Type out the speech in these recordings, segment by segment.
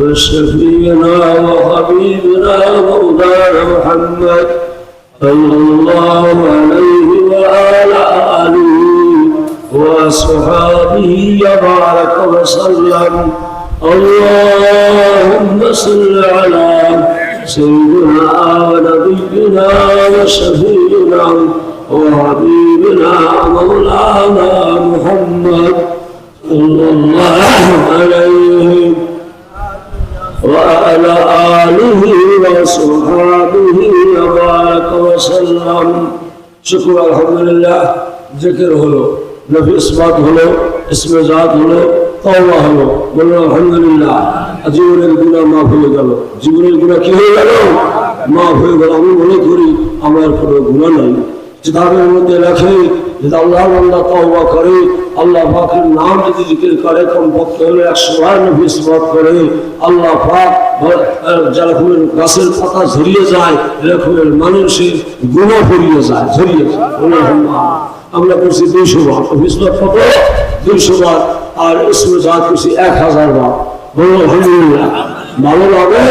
وشفينا وحبيبنا مولانا محمد صلى الله عليه وعلى آله وصحابه وبارك وسلم اللهم صل على سيدنا ونبينا وشفيعنا وحبيبنا مولانا محمد صلى الله عليه وعلى آله وصحبه وبارك وسلم شكر الحمد لله ذكر হলো নফি ইসবাত হলো ইসমে জাত হলো তওবা হলো বলুন আলহামদুলিল্লাহ জীবনের গুনাহ মাফ হয়ে গেল জীবনের গুনাহ কি হয়ে গেল মাফ হয়ে গেল আমি মনে করি আমার কোনো গুনাহ নাই কিতাবের মধ্যে লেখে যে আল্লাহ বান্দা তওবা করে আল্লাহ পাকের নাম যদি জিকির করে কমপক্ষে হলে 100 বার নফি ইসবাত করে আল্লাহ পাক যেরকম গাছের পাতা ঝরিয়ে যায় এরকম মানুষের গুনাহ ফুরিয়ে যায় ঝরিয়ে যায় আমরা করছি 200 বার ইসবাত কত 200 বার আর ইসমে জাত করছি 1000 বার বলুন আলহামদুলিল্লাহ ভালো লাগে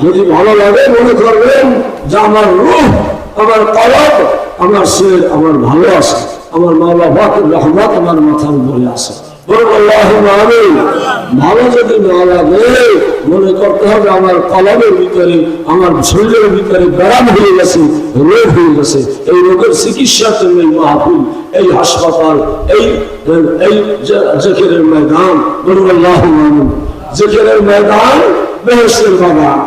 যদি ভালো লাগে মনে করবেন যে আমার রূহ আমার কলব আমার শরীর আমার ভালো আছে আমার মাওলা পাকের রহমত আমার মাথার উপরে আছে বলুন আল্লাহুম্মা আমিন ভালো যদি না লাগে মনে করতে হবে আমার কলবের ভিতরে আমার শরীরের ভিতরে ব্যারাম হয়ে গেছে রোগ হয়ে গেছে এই রোগের চিকিৎসার জন্য এই মাহফিল এই হাসপাতাল এই জিকিরের ময়দান বলুন আল্লাহুম্মা আমিন জিকিরের ময়দান বেহেশতের বাগান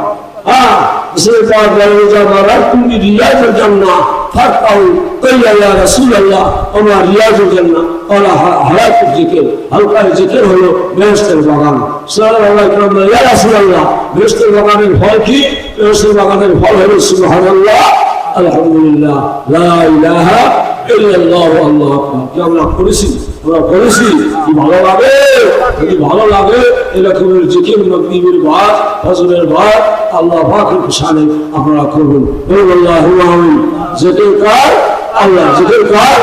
سيدنا جل مررتم برياض الجنة فارقوا قيل يا رسول الله وما رياض الجنة قال حلقة الذكر حلقة الذكر هو بهشت البغان صلى الله عليه وسلم يا رسول الله بهشت البغان الفضل كي بهشت البغان الفضل هو سبحان الله الحمد لله لا إله إلا الله والله أكبر يا الله قرسي আমরা করেছি কি ভালো লাগে যদি ভালো লাগে এরকমের জিকির মাগরিবের বাদ ফজরের বাদ আল্লাহ পাকের শানে আপনারা করবেন আল্লাহু আমিন জিকির কর আল্লাহ জিকির কর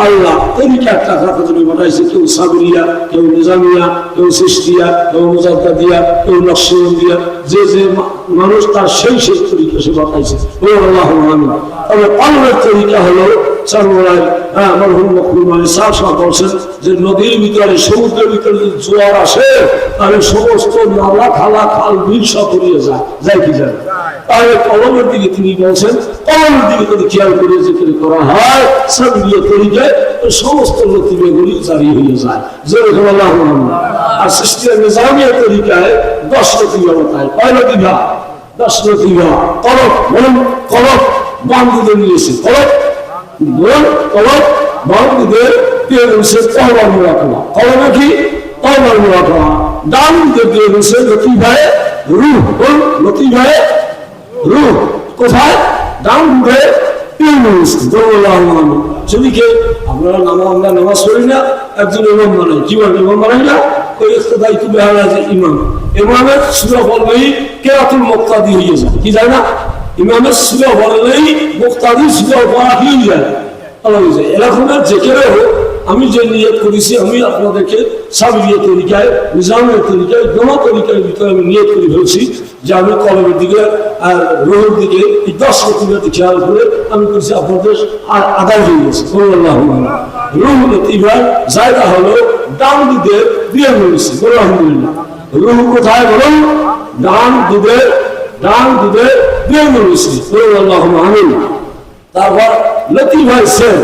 আল্লাহ তরিকা একটা কথা তুমি বানাইছে কেউ সাবরিয়া কেউ নিজামিয়া কেউ সিস্তিয়া কেউ মুজাদ্দাদিয়া কেউ নকশবন্দিয়া যে যে মানুষ তার সেই সেই তরিকা সে বানাইছে আল্লাহু আমিন তবে কলমের তরিকা হলো সর্বরায় মরহুম মকবুল মালিক সাহেব বলছেন যে নদীর ভিতরে সমুদ্রের ভিতরে যদি জোয়ার আসে তাহলে সমস্ত নালা খালা খাল বিল সব পড়িয়ে যায় কি যায় তাহলে কলমের দিকে তিনি বলছেন কলমের দিকে যদি খেয়াল করে জিকির করা হয় সাবরিয়া তরিকায় সমস্ত লতিফাগুলি জারি হয়ে যায় যেরকম আল্লাহু আমিন আর সিস্তিয়া নিজামিয়া তরিকায় 10 লতিফা বাতায় কয় লতিফা 10 লতিফা কলম বলুন কলম বান্ধুদের নিয়েছে কলম বল কলম বান্ধুদের দিয়ে বলছে তওবার মুরাকাবা কলমে কি তওবার মুরাকাবা ডান দিকে দিয়ে বলছে লতিফায়ে রূহ বল লতিফায়ে রূহ কোথায় ডান দিকে সেদিকে আপনারা আমরা নামাজ পড়ি না একজন ইমাম বানাই কি বলেন ইমাম বানাই না ওই দায়িত্ব বেহাল আছে ইমাম ইমামের সূরা বললেই কেরাতুল মুক্তাদি হয়ে যায় কি যায় না ইমামের সূরা বললেই মুক্তাদি সূরা পড়া হয়ে যায় আল্লাহ হয়ে যায় এরকম যেখানে হোক আমি যে নিয়ত করেছি আমি আপনাদেরকে সাবরিয়া তরিকায় নিজামের তরিকায় দোনো তরিকার ভিতরে আমি নিয়ত করে ফেলছি যে আমি কলমের দিকে আর রোহের দিকে এই 10 লতিফাতে খেয়াল করে আমি করছি আপনাদের আদায় হয়ে গেছে রুহ লতিফার জায়গা হলো ডান দিকে দিয়ে রয়েছে বলো আলহামদুলিল্লাহ রুহ কোথায় বলুন ডান দিকে দিয়ে রয়েছে বলো আল্লাহুম্মা আমিন তারপর লতিফায় সের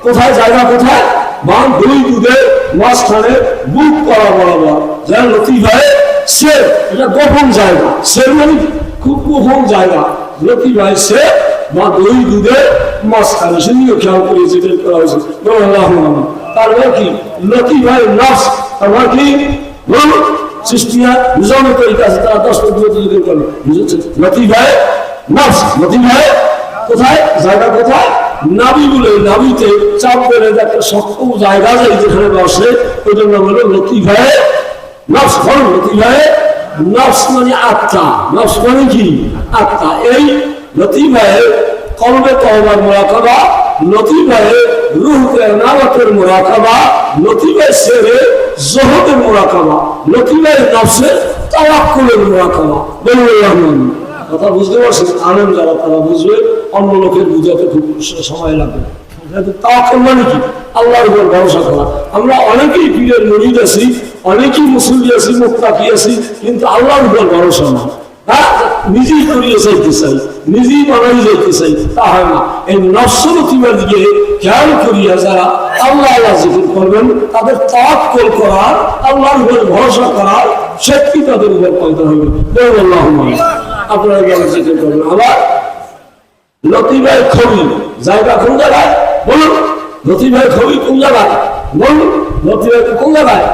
কোথায় জায়গা কোথায় বাম দুই দুধে মাঝখানে বুক করা বরাবর যার লতিফায় সের এটা গোপন জায়গা সের মানে খুব গোপন জায়গা লতিফায় সের বা দুই দুধে মাঝখানে সেদিকে খেয়াল করে জিকির করা হয়েছে তারপর কি লতিফায় নফস তারপর কি সৃষ্টিয়া নিজামের তরিকা আছে তারা 10 পদ্ধতি জিকির করে বুঝেছেন লতিফায় নফস লতিফায় কোথায় জায়গা কোথায় নাভি বলে নাভিতে চাপ করে একটা শক্ত জায়গা যায় যেখানে বসে ওটার নাম হলো লতিফায়ে নফস লতিফায়ে নফস মানে আত্মা নফস মানে কি আত্মা এই লতিফায়ে কলবে তওবার মুরাকাবা লতিফায়ে রূহকে নাওয়াতের মুরাকাবা লতিফায়ে সেরে জহদের মুরাকাবা লতিফায়ে নফসে তাওয়াক্কুলের মুরাকাবা বলুন কথা বুঝতে পারছেন? আলেম যারা তারা বুঝবে, অন্য লোকের বুঝাতে খুব সময় লাগবে। তাওয়াক্কুল মানে কি? আল্লাহর উপর ভরসা করা। আমরা অনেকেই পীরের মুরিদ আছি, অনেকেই মুসল্লি আছি, মুত্তাকি আছি, কিন্তু আল্লাহর উপর ভরসা না। হ্যাঁ, নিজেই করিয়ে চাইতে চাই, নিজেই বানাই যেতে চাই, তা হয় না। এই নফসরতিমার দিকে খেয়াল করিয়া যারা আল্লাহ আল্লাহ জিকির করবেন, তাদের তাওয়াক্কুল করার, আল্লাহর উপর ভরসা করার শক্তি তাদের উপর পয়দা হবে। আল্লাহুম্মা আপনারা গেলে জিকির করবেন। আবার লতিফায়ে খবি জায়গা কোন জায়গায় বলুন? লতিফায়ে খবি কোন জায়গায় বলুন? লতিফায়ে কোন জায়গায়?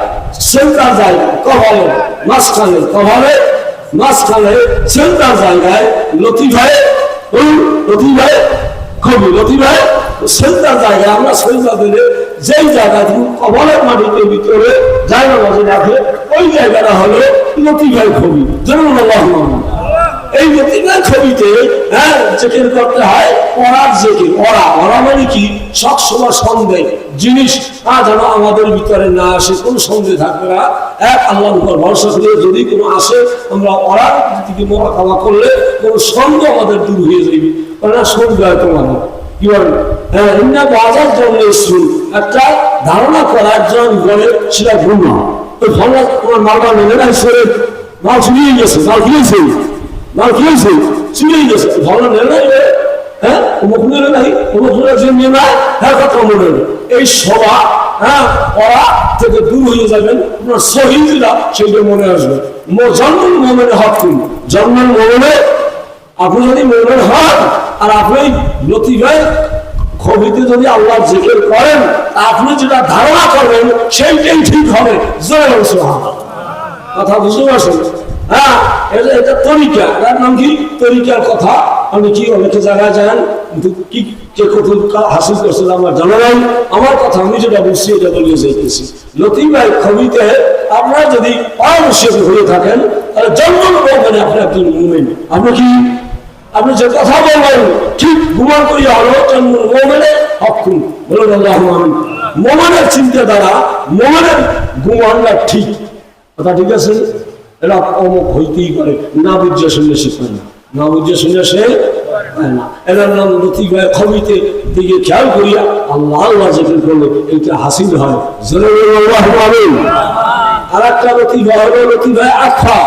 সেন্টার জায়গায়, কভালে মাঝখানে, কভালে মাঝখানে সেন্টার জায়গায় লতিফায়ে বলুন, লতিফায়ে খবি, লতিফায়ে সেন্টার জায়গায় আমরা সেন্টার দিলে যেই জায়গাটুকু কভালের মাটিতে ভিতরে জায়গা মাঝে রাখে, ওই জায়গাটা হলো লতিফায়ে খবি। যেমন আল্লাহুম্মা এই লতিফায়ে খবিতে হ্যাঁ জিকির করতে হয় ওরার জিকির। ওরা মানে কি? সবসময় সন্দেহ জিনিস যেন আমাদের ভিতরে না আসে, কোন সন্দেহ থাকবে না। এক আল্লাহর উপর ভরসা করে যদি কোনো আসে, আমরা ওরার দিকে মোকাবিলা করলে কোনো সন্দেহ আমাদের দূর হয়ে যাবে। ওরা সন্দেহ তোমার কি বলেন? হ্যাঁ, ইন্না বাজার জন্য একটা ধারণা করার জন্য বলে সেটা ভুল না। ওই ভালো তোমার মালটা নেবে না, ঈশ্বরের মাল চুরিয়ে গেছে, মাল খেয়েছে, মাল খেয়েছে, চুরিয়ে গেছে, ভালো নেবে না। হ্যাঁ, অমুক নেবে নাই, অমুক নিয়ে নাই, হ্যাঁ কথা মনে হবে। এই সভা হ্যাঁ ওরা থেকে দূর হয়ে যাবেন, আপনার শহীদরা সেইটা মনে আসবে। জন্মের মোমেনে হক করুন, জন্মের মোমেনে আপনি যদি মোমেন হন আর আপনি লতিফায়ে খবিতে যদি আল্লাহর জিকির করেন, আপনি যেটা ধারণা করবেন সেইটাই ঠিক হবে। জয় সুবহানাল্লাহ। কথা বুঝতে পারছেন? হ্যাঁ, এটা তরিকা। এটার নাম কি? তরিকার কথা। আমি কি অনেকে জায়গায় যান, কিন্তু কি কে কত হাসিল করছিল আমার জানা নাই। আমার কথা আমি যেটা বুঝছি এটা বলিয়ে যাইতেছি। লতিফায়ে খবিতে আপনারা যদি পারদর্শী হয়ে থাকেন, তাহলে জন্ম বলবেন আপনি একজন মুমিন। আপনি কি? আপনি যে কথা বলবেন ঠিক গুমান করিয়া হলো জন্ম মোমেনে হকুম বলুন আল্লাহুম্মা আমিন। মোমেনের চিন্তাধারা, মোমেনের গুমানটা ঠিক কথা, ঠিক আছে? এরা অমুক হইতেই পারে, না বুঝে শুনে শিখবে না, না বুঝে শুনে সে হয় না। এনার নাম লতিফায়ে খবিতে দিকে খেয়াল করিয়া আল্লাহ আল্লাহ জিকির করলে এইটা হাসিল হয়। আল্লাহুম্মা আমিন। আর একটা লতিফা হলো লতিফায়ে আখফা।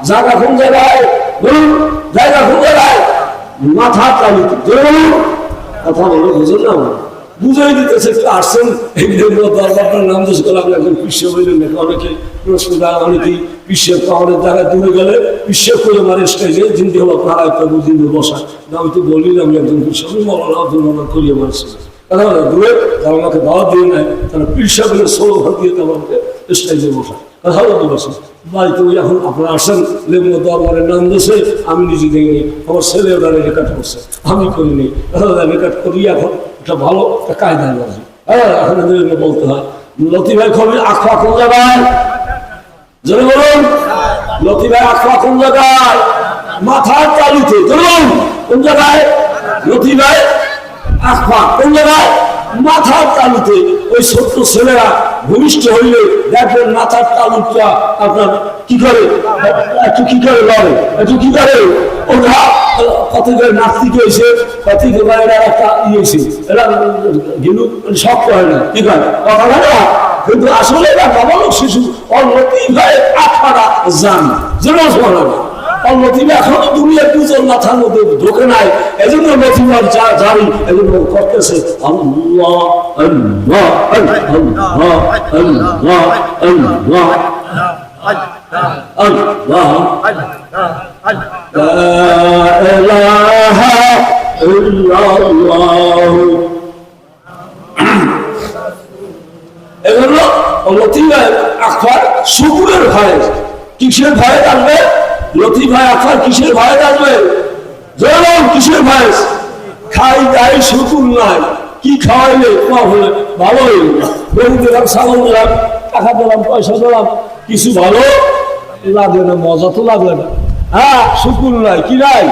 জায়গা কোন জায়গায় বলুন? জায়গা কোন জায়গায়? মাথা তালুতে। বলুন, কথা বলো, বুঝুন না, বুঝাই দিতেছে। একটু আসছেন দরবারটার নাম জিজ্ঞেস করলাম, এখন বিশ্ব বললেন নাকি অনেকে প্রশ্ন দেয়, অনেকেই বিশ্বের পাহাড়ের জায়গায় দূরে গেলে বিশ্ব করে মারে স্টেজে জিন্দি হলো আপনারা একটা বুঝিয়ে বসা। আমি তো বলিলাম একজন বিশ্ব মৌলানা আব্দুল মান্নান করিয়ে মারছে। কথা বলে দূরে যারা আমাকে দাওয়াত দিয়ে নেয়, তারা পিসা করে ষোলো ভাগ দিয়ে আমাকে স্টেজে বসা। কথা বলতে বসে বাড়িতে ওই এখন আপনারা আসেন লেবু দরবারের নাম দিয়েছে, আমি নিজে দেখিনি, আমার ছেলে ওটা রেকর্ড করছে, আমি করিনি। রেকর্ড করি এখন একটা ভালো একটা কায়দায় বাজি। হ্যাঁ, এখন বলতে হয়। লতিফায়ে খবি আখফা কোন জায়গায়? জোরে বলুন, লতিফায়ে আখফা কোন জায়গায়? মাথার তালুতে। ধরুন কোন জায়গায়? লতিফায়ে আখফা কোন জায়গায়? মাথার তালুতে। ওই ছোট্ট ছেলেরা ভূমিষ্ঠ হইলে দেখবেন মাথার তালুটা আপনার কি করে, একটু কি করে লড়ে, একটু কি করে ওঠা। কত করে নাস্তিক হয়েছে, কত এরা একটা ইয়েছে, এরা গেলু শক্ত হয় না, ঠিক আছে কথা বলে না। কিন্তু আসলে এরা বাবালক শিশু লতিফায়ে আখফারা জান যেমন শোনা না। লতিফা এখনো দুনিয়ার দুজন মাথার মধ্যে ঢোকে নাই, এজন্য লতিফার জারি এজন্য করতেছে আল্লাহ আল্লাহ আল্লাহ আল্লাহ আল্লাহ আল্লাহ লা ইলাহা ইল্লাল্লাহ। এজন্য লতিফায়ে আখফার শুকরের ভয়ে। কিসের ভয়ে থাকবে? লতিফায়ে আখফার কিসের ভয়ে থাকবে? যেমন কিসের ভয়ে? খাই দাই শুকুর নাই, কি খাওয়াইলে কম হলে ভালো হইল, গরু দিলাম, ছাগল দিলাম, টাকা দিলাম, পয়সা দিলাম, কিছু ভালো লাগবে না, মজা তো লাগবে না। হ্যাঁ, শুকুর নাই, কি নাই।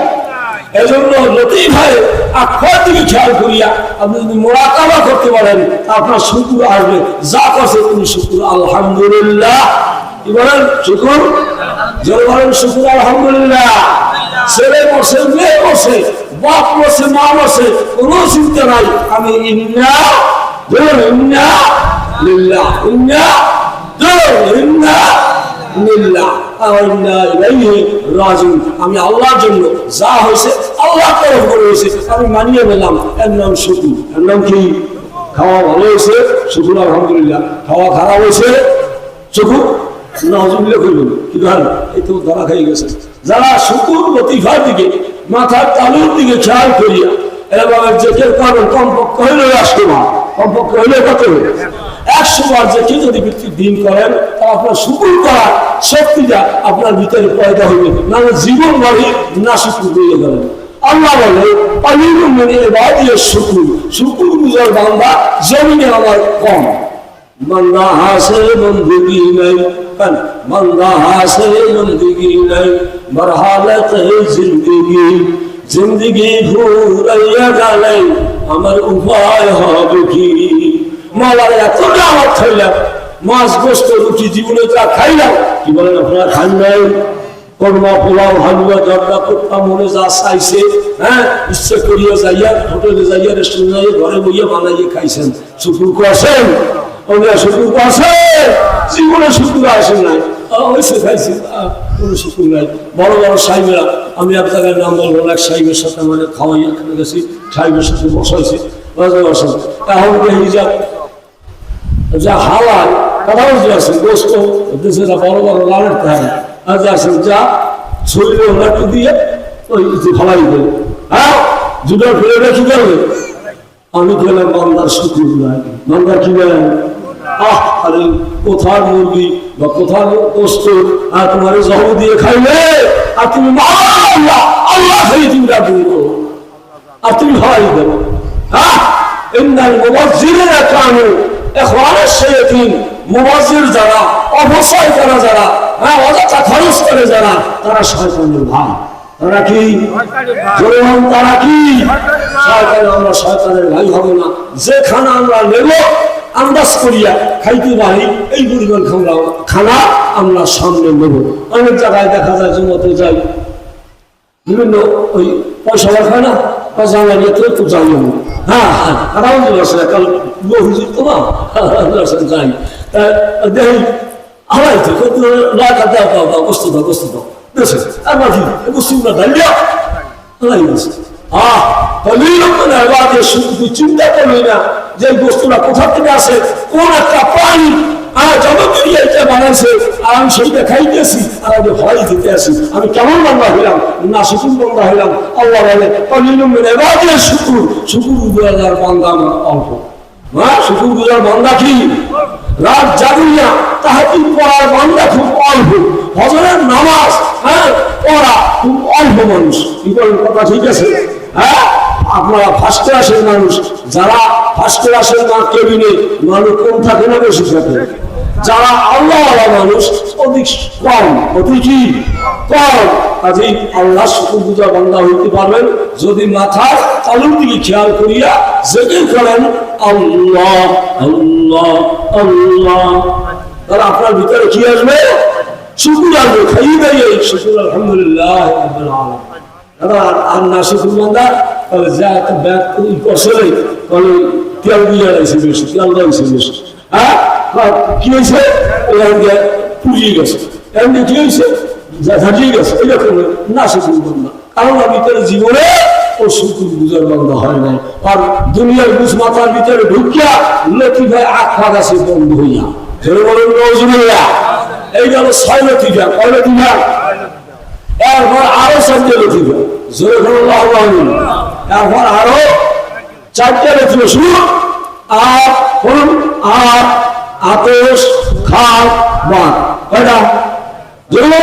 এজন্য লতিফায়ে আখফার দিকে খেয়াল করিয়া আপনি যদি মুরাকাবা করতে পারেন, আপনার শুকুর আসবে। যা করছে তুমি শুকুর আলহামদুলিল্লাহ। কি বলেন? শুকুর জোরে বলেন, শুকুর আলহামদুলিল্লাহ। ছেলে বসে, মেয়ে বসে, বাপ বসে, মা বসে, কোনো চিন্তা নাই। আমি ইন্না ইন্না লিল্লাহ, ইন্না ইন্না লিল্লাহ ইন্না ইলাইহি রাজিউন। আমি আল্লাহর জন্য যা হয়েছে আল্লাহর তরফ করে হয়েছে, আমি মানিয়ে নিলাম। এর নাম শুকুর। এর নাম কি? খাওয়া ভালো হয়েছে শুকুর, আলহামদুলিল্লাহ। খাওয়া খারাপ হয়েছে শুকুর নাউজুবিল্লাহ কইবেন। কি ভাই, এই তো ধরা খাই গেছে। যারা শুকুর লতিফার দিকে, মাথার তালুর দিকে খেয়াল করিয়া এভাবে জেকের করেন, কমপক্ষে হইল 100 বার, কমপক্ষে হইলে কত? 100 বার জেকে যদি দিন করেন, তা আপনার শুকুর করার শক্তিটা আপনার ভিতরে পয়দা হইবে, নাহলে জীবন ভরে না শুকুর হয়ে গেলেন। আল্লাহ বলে আলিমুন মিন ইবাদিয়াশ শুকুর, শুকুর গুজার বান্দা জমিনে আমার কম। बंदा हासिल बंदगी नहीं कन, बंदा हासिल बंदगी नहीं मरहालत है जिंदगी, जिंदगी भूरिया जाने আমার উপায় হবে কি। মালার এত দাওয়াত খাইলাম, মাছ গোস্ত রুটি জীবনে যা খাইলাম, কি বলেন আপনারা খান নাই? কর্মা পোলাও হালুয়া জর্দা কোপ্তা মনে যা চাইছে, হ্যাঁ, ইচ্ছে করিয়া যাইয়া হোটেলে যাইয়া রেস্টুরেন্টে যাইয়া ঘরে বইয়া বানাইয়ে খাইছেন। শুকুর করছেন? শুকুর করছে? জীবনে শুকুর আসেন নাই, হয়েছে খাইছি, কোনো শুকুর নাই। বড় বড় সাহেবেরা, আমি এক জায়গায় নাম বলবো, এক সাহেবের সাথে মানে খাওয়াইয়া খেতে গেছি, সাহেবের সাথে বসাইছি, এখন হিজাব যা হাওয়ায় কথা বলতে আসেন, গোস্ত দেশে বড় বড় লালের থাকে, আজ আসেন যা শরীরে ওনাকে দিয়ে ওই ফলাই দেবে, হ্যাঁ, দুটো ফেলে রেখে যাবে। আমি গেলাম বান্দার শুকুর নাই, বান্দার কি বলেন? আরে কোথার মুরগি বা কোথার গোস্ত আর তোমার জব দিয়ে খাইলে, আর তুমি আল্লাহ আল্লাহ খাই তুমি রাখবি, আর তুমি খাওয়াই দেবো। হ্যাঁ, ইন্নাল মুবাজ্জিরিনা কানু ইখওয়ানাশ শায়াতিন, মুবাজ্জির যারা, অপচয় করা যারা, হ্যাঁ, অযথা খরচ করে যারা, তারা শয়তানের ভাই। তারা কি? তারা কি? শয়তান। আমরা শয়তানের ভাই হব না। যে খানা আমরা নেব আন্দাজ করিয়া খাইতে পারি, এই পরিমাণ খানা আমরা সামনে নেব। অনেক জায়গায় দেখা যায় জমাতে যাই, বিভিন্ন ওই পয়সা খায় না, পয়সা লাগিয়ে তো যাই আমি, হ্যাঁ হ্যাঁ, আলহামদুলিল্লাহ কাল হুজুর তো না যাই, দেখি হারাই তো লাগা দেওয়া দাও বস্তু দাও বস্তু দাও দেশে, আর বাকি বস্তু না দাঁড়িয়ে হারাই গেছে। শুধু চিন্তা করলি না যে বস্তুটা কোথা থেকে আসে, কোন একটা প্রাণী বানাইছে, আর আমি সেইটা খাইতেছি, আর আমি ভয় দিতে আসি, আমি কেমন বান্দা হইলাম? না শুকুর বান্দা হইলাম। আল্লাহ বলে শুকুর, শুকুর গুজার বান্দা আমার অল্প। হ্যাঁ, শুকুর গুজার বান্দা কি? রাত জাগিয়া তাহাজ্জুদ পড়ার বান্দা খুব অল্প, ফজরের নামাজ হ্যাঁ পড়া খুব অল্প মানুষ। কি বলেন, কথা ঠিক আছে? হ্যাঁ, আপনারা ফার্স্ট ক্লাসের মানুষ, যারা ফার্স্ট ক্লাসের না কেবিনে মানুষ কম থাকে না বেশি থাকে? যারা আল্লাহওয়ালা মানুষ অধিক কম, অতি কি কম। কাজেই আল্লাহ শুকুর গুজার বান্দা হইতে পারবেন যদি মাথার তালুর দিকে খেয়াল করিয়া জিকির করেন আল্লাহ আল্লাহ আল্লাহ। তাহলে আপনার ভিতরে কি আসবে? শুকুর আসবে। খাইয়ে দেয় শুকুর আলহামদুলিল্লাহ রাব্বিল আলামিন। আর না শুকুর বান্দা তাহলে যা একটা ব্যাগ করছে তাহলে তেল দিয়ে আইছে বেশি, তেল দিয়েছে বেশি। হ্যাঁ, কি হয়েছে? পুড়িয়ে গেছে, এমনি কি হয়েছে? ঝাঁটিয়ে গেছে। এরকম না শুকুর বান্দা, কারণ ভিতরে জীবনে ও শুকুর গুজার বান্দা হয় নাই। আর দুনিয়ার বুঝ মাথার ভিতরে ঢুকিয়া লতিফায় আখা গাছে বন্ধ হইয়া ফেরে বলেন নজরুল্লাহ। এই গেল 6 লতিফা। কয় লতিফা? এরপর আরো 4টে লতিফা। জোরে বলুন আল্লাহু আকবার। এরপর আরো 4টে লতিফা শুরু। আর বলুন, আর আতশ খাল বাদ। কয়টা? জোরে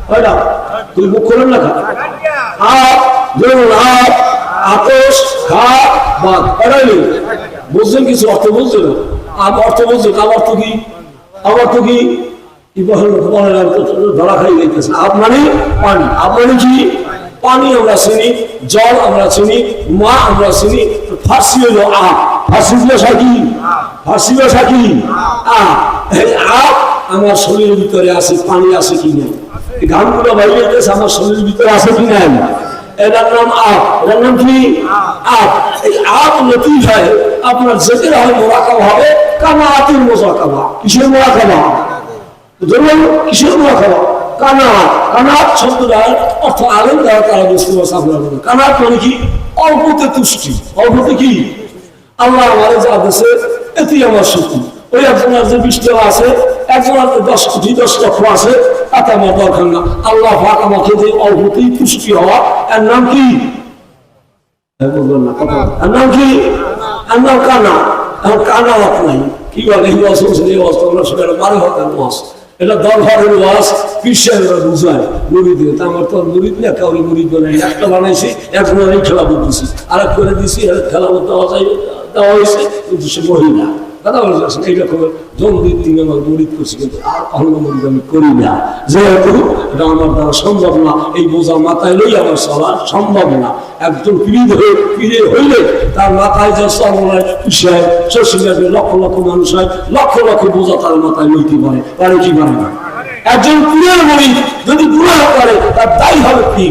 কয়টা? তুই মুখ খোলেন না খা। আর ধরুন, আর আতশ খাল বাদ। কয়টা? বুঝছেন কিছু? অর্থ বুঝছেন? অর্থ বুঝছেন? আমার তো কি, আমার তো কি ধরা খাই যাইতেছে। আপ মানে পানি, আপ মানে কি? পানি আমরা চিনি, জল আমরা চিনি, মা আমরা চিনি। ফার্সি হলো আপ, ফার্সি ভাষা কি? ফার্সি ভাষা কি? আপ। এই আপ আমার শরীরের ভিতরে আছে, পানি আছে কি না? ঘামগুলো বাইরে যেতেছে আমার শরীরের ভিতরে আছে কি নাই? এটার নাম আপ। এটার নাম কি? আপ। এই আপ লতিফায় আপনার যেতে হয় মোরাকাবা হবে কানাআতুল মুযাকাবা। কিসের মোরাকাবা? ধরুন কিসের মোরাকাবা? কানাআত। কানাআত শব্দটার অর্থ আলেম দ্বারা তারা বুঝতে পারছে আপনার মনে। কানাআত মানে কি? অল্পতে তুষ্টি। অল্পতে কি? আল্লাহ আমার যা দিয়েছে এতেই আমার সুখী। ওই একজনের যে 20 টাকা আছে, একজনের 10 কোটি 10 লক্ষ আছে, তাতে আমার দরকার না। আল্লাহ পাক আমাকে যে অল্পতেই তুষ্টি হওয়া, এর নাম কি? এর নাম কি? এর নাম কানা। এখন কানাআত নাই। কি বলে এই ওয়াজ শুনছেন? এই ওয়াজ তোমরা শুনে মারে হতেন ওয়াজ। এটা দরবারের ওয়াজ, পীর সাহেবরা বুঝায় মুরিদে। তা আমার তো মুরিদ না, কাউরি মুরিদ বানাই। একটা বানাইছি, একজনের খেলা বুঝতেছি, আর এক করে দিছি, খেলা বলতে দেওয়া হয়েছে, কিন্তু সে মহিলা। কথা বলছেন এইরকম জন্মদিন তিনি আমার মুরিদ করছি, কিন্তু আর অন্য মুরিদ আমি করি না, যেহেতু এটা আমার দ্বারা সম্ভব না। এই বোঝা মাথায় লই আমার চলা সম্ভব না। একজন পীরে হইলে তার মাথায় যে চরমায় সাহেব শশীঘাটে লক্ষ লক্ষ মানুষ হয়, লক্ষ লক্ষ বোঝা তার মাথায় লইতে পারে, পারে কি পারে না? একজন পীরের মুরিদ যদি গুনাহ করে তার দায়ী হবে কি?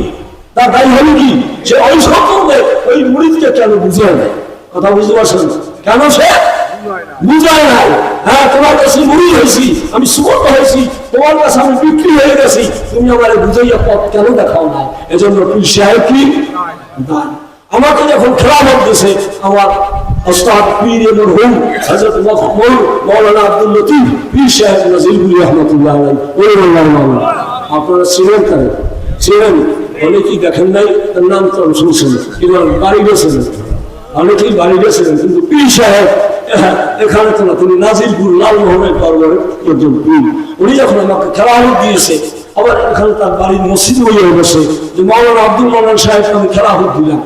তার দায়ী হবে কি? সে ওই সম্পর্কে ওই মুরিদকে কেন বুঝায় না? কথা বুঝতে পারছেন? কেন সে বুঝায় নাই? হ্যাঁ, তোমার কাছে মুরিদ হয়েছি, আমি সুবর্ণ হয়েছি, তোমার কাছে আমি বিক্রি হয়ে গেছি, তুমি আমার বুঝাইয়া পথ কেন দেখাও নাই? এজন্য পীর সাহেব কি আমাকে যখন খেলাফত দিয়েছে, আমার ওস্তাদ পীর মরহুম হযরত মাওলানা আব্দুল লতিফ পীর সাহেব নাজিরুল রহমাতুল্লাহ আলাইহি, আপনারা ছিলেন কারে? ছিলেন অনেকেই দেখেন নাই, তার নাম তো শুনছেন, এবার বাড়ি গেছেন, অনেকেই বাড়ি গেছিলেন, কিন্তু পীর সাহেব এখানে তো না, তিনি নাজিরপুর লালমোহনের পর্বতের একজন পীর। উনি যখন আমাকে খেলাফত দিয়েছে, আবার এখানে তার বাড়ির মসজিদ হয়ে বসে যে মাওলানা আব্দুল মান্নান সাহেবকে আমি খেলাফত দিলাম।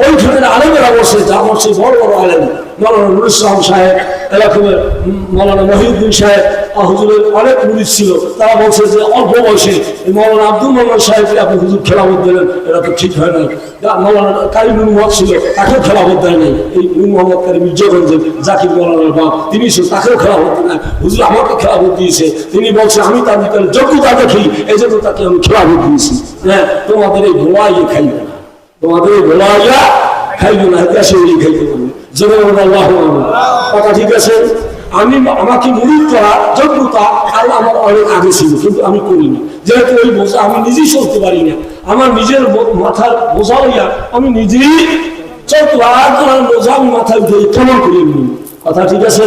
ওইখানে আলেমেরা বসে, যা বসে বড় বড় আলেম, মাওলানা নুরুল ইসলাম সাহেব, এরকমের মাওলানা মহিউদ্দিন সাহেব, হুজুরের অনেক মুরিদ ছিল। তারা বলছে যে অল্প বয়সে মাওলানা আব্দুল মান্নান সাহেবকে আপনি হুজুর খেলাফত দিলেন, এটা তো ঠিক হয় নাই। মাওলানা কারিমুল হক ছিল, তাকেও খেলাফত দেয় নাই। এই নূর মোহাম্মদ কারিম মির্জাগঞ্জের জাকির মাওলানার বাপ, তিনি ছিল, তাকেও খেলাফত দেয় নাই। হুজুর আমাকে খেলাফত দিয়েছে, তিনি বলছে আমি তার ভিতরে যোগ্যতা দেখি, এই জন্য তাকে আমি খেলাফত দিয়েছি। হ্যাঁ, তোমাদের এই ভোলাইয়ে খাইবে না, তোমাদের এই ভোলাইয়া খাইবে না, দেশে খাইতে পারবে। কথা ঠিক আছে? আমাকে মুরিদ করা যোগ্যতা আর আমার অনেক আগে ছিল, কিন্তু আমি করিনি, যেহেতু ওই বোঝা আমি নিজেই চলতে পারি না। আমার নিজের মাথার বোঝা হইয়া আমি নিজেই চলতে, আর তোমার বোঝা আমি মাথায় উঠে কেমন করে নিই? কথা ঠিক আছে?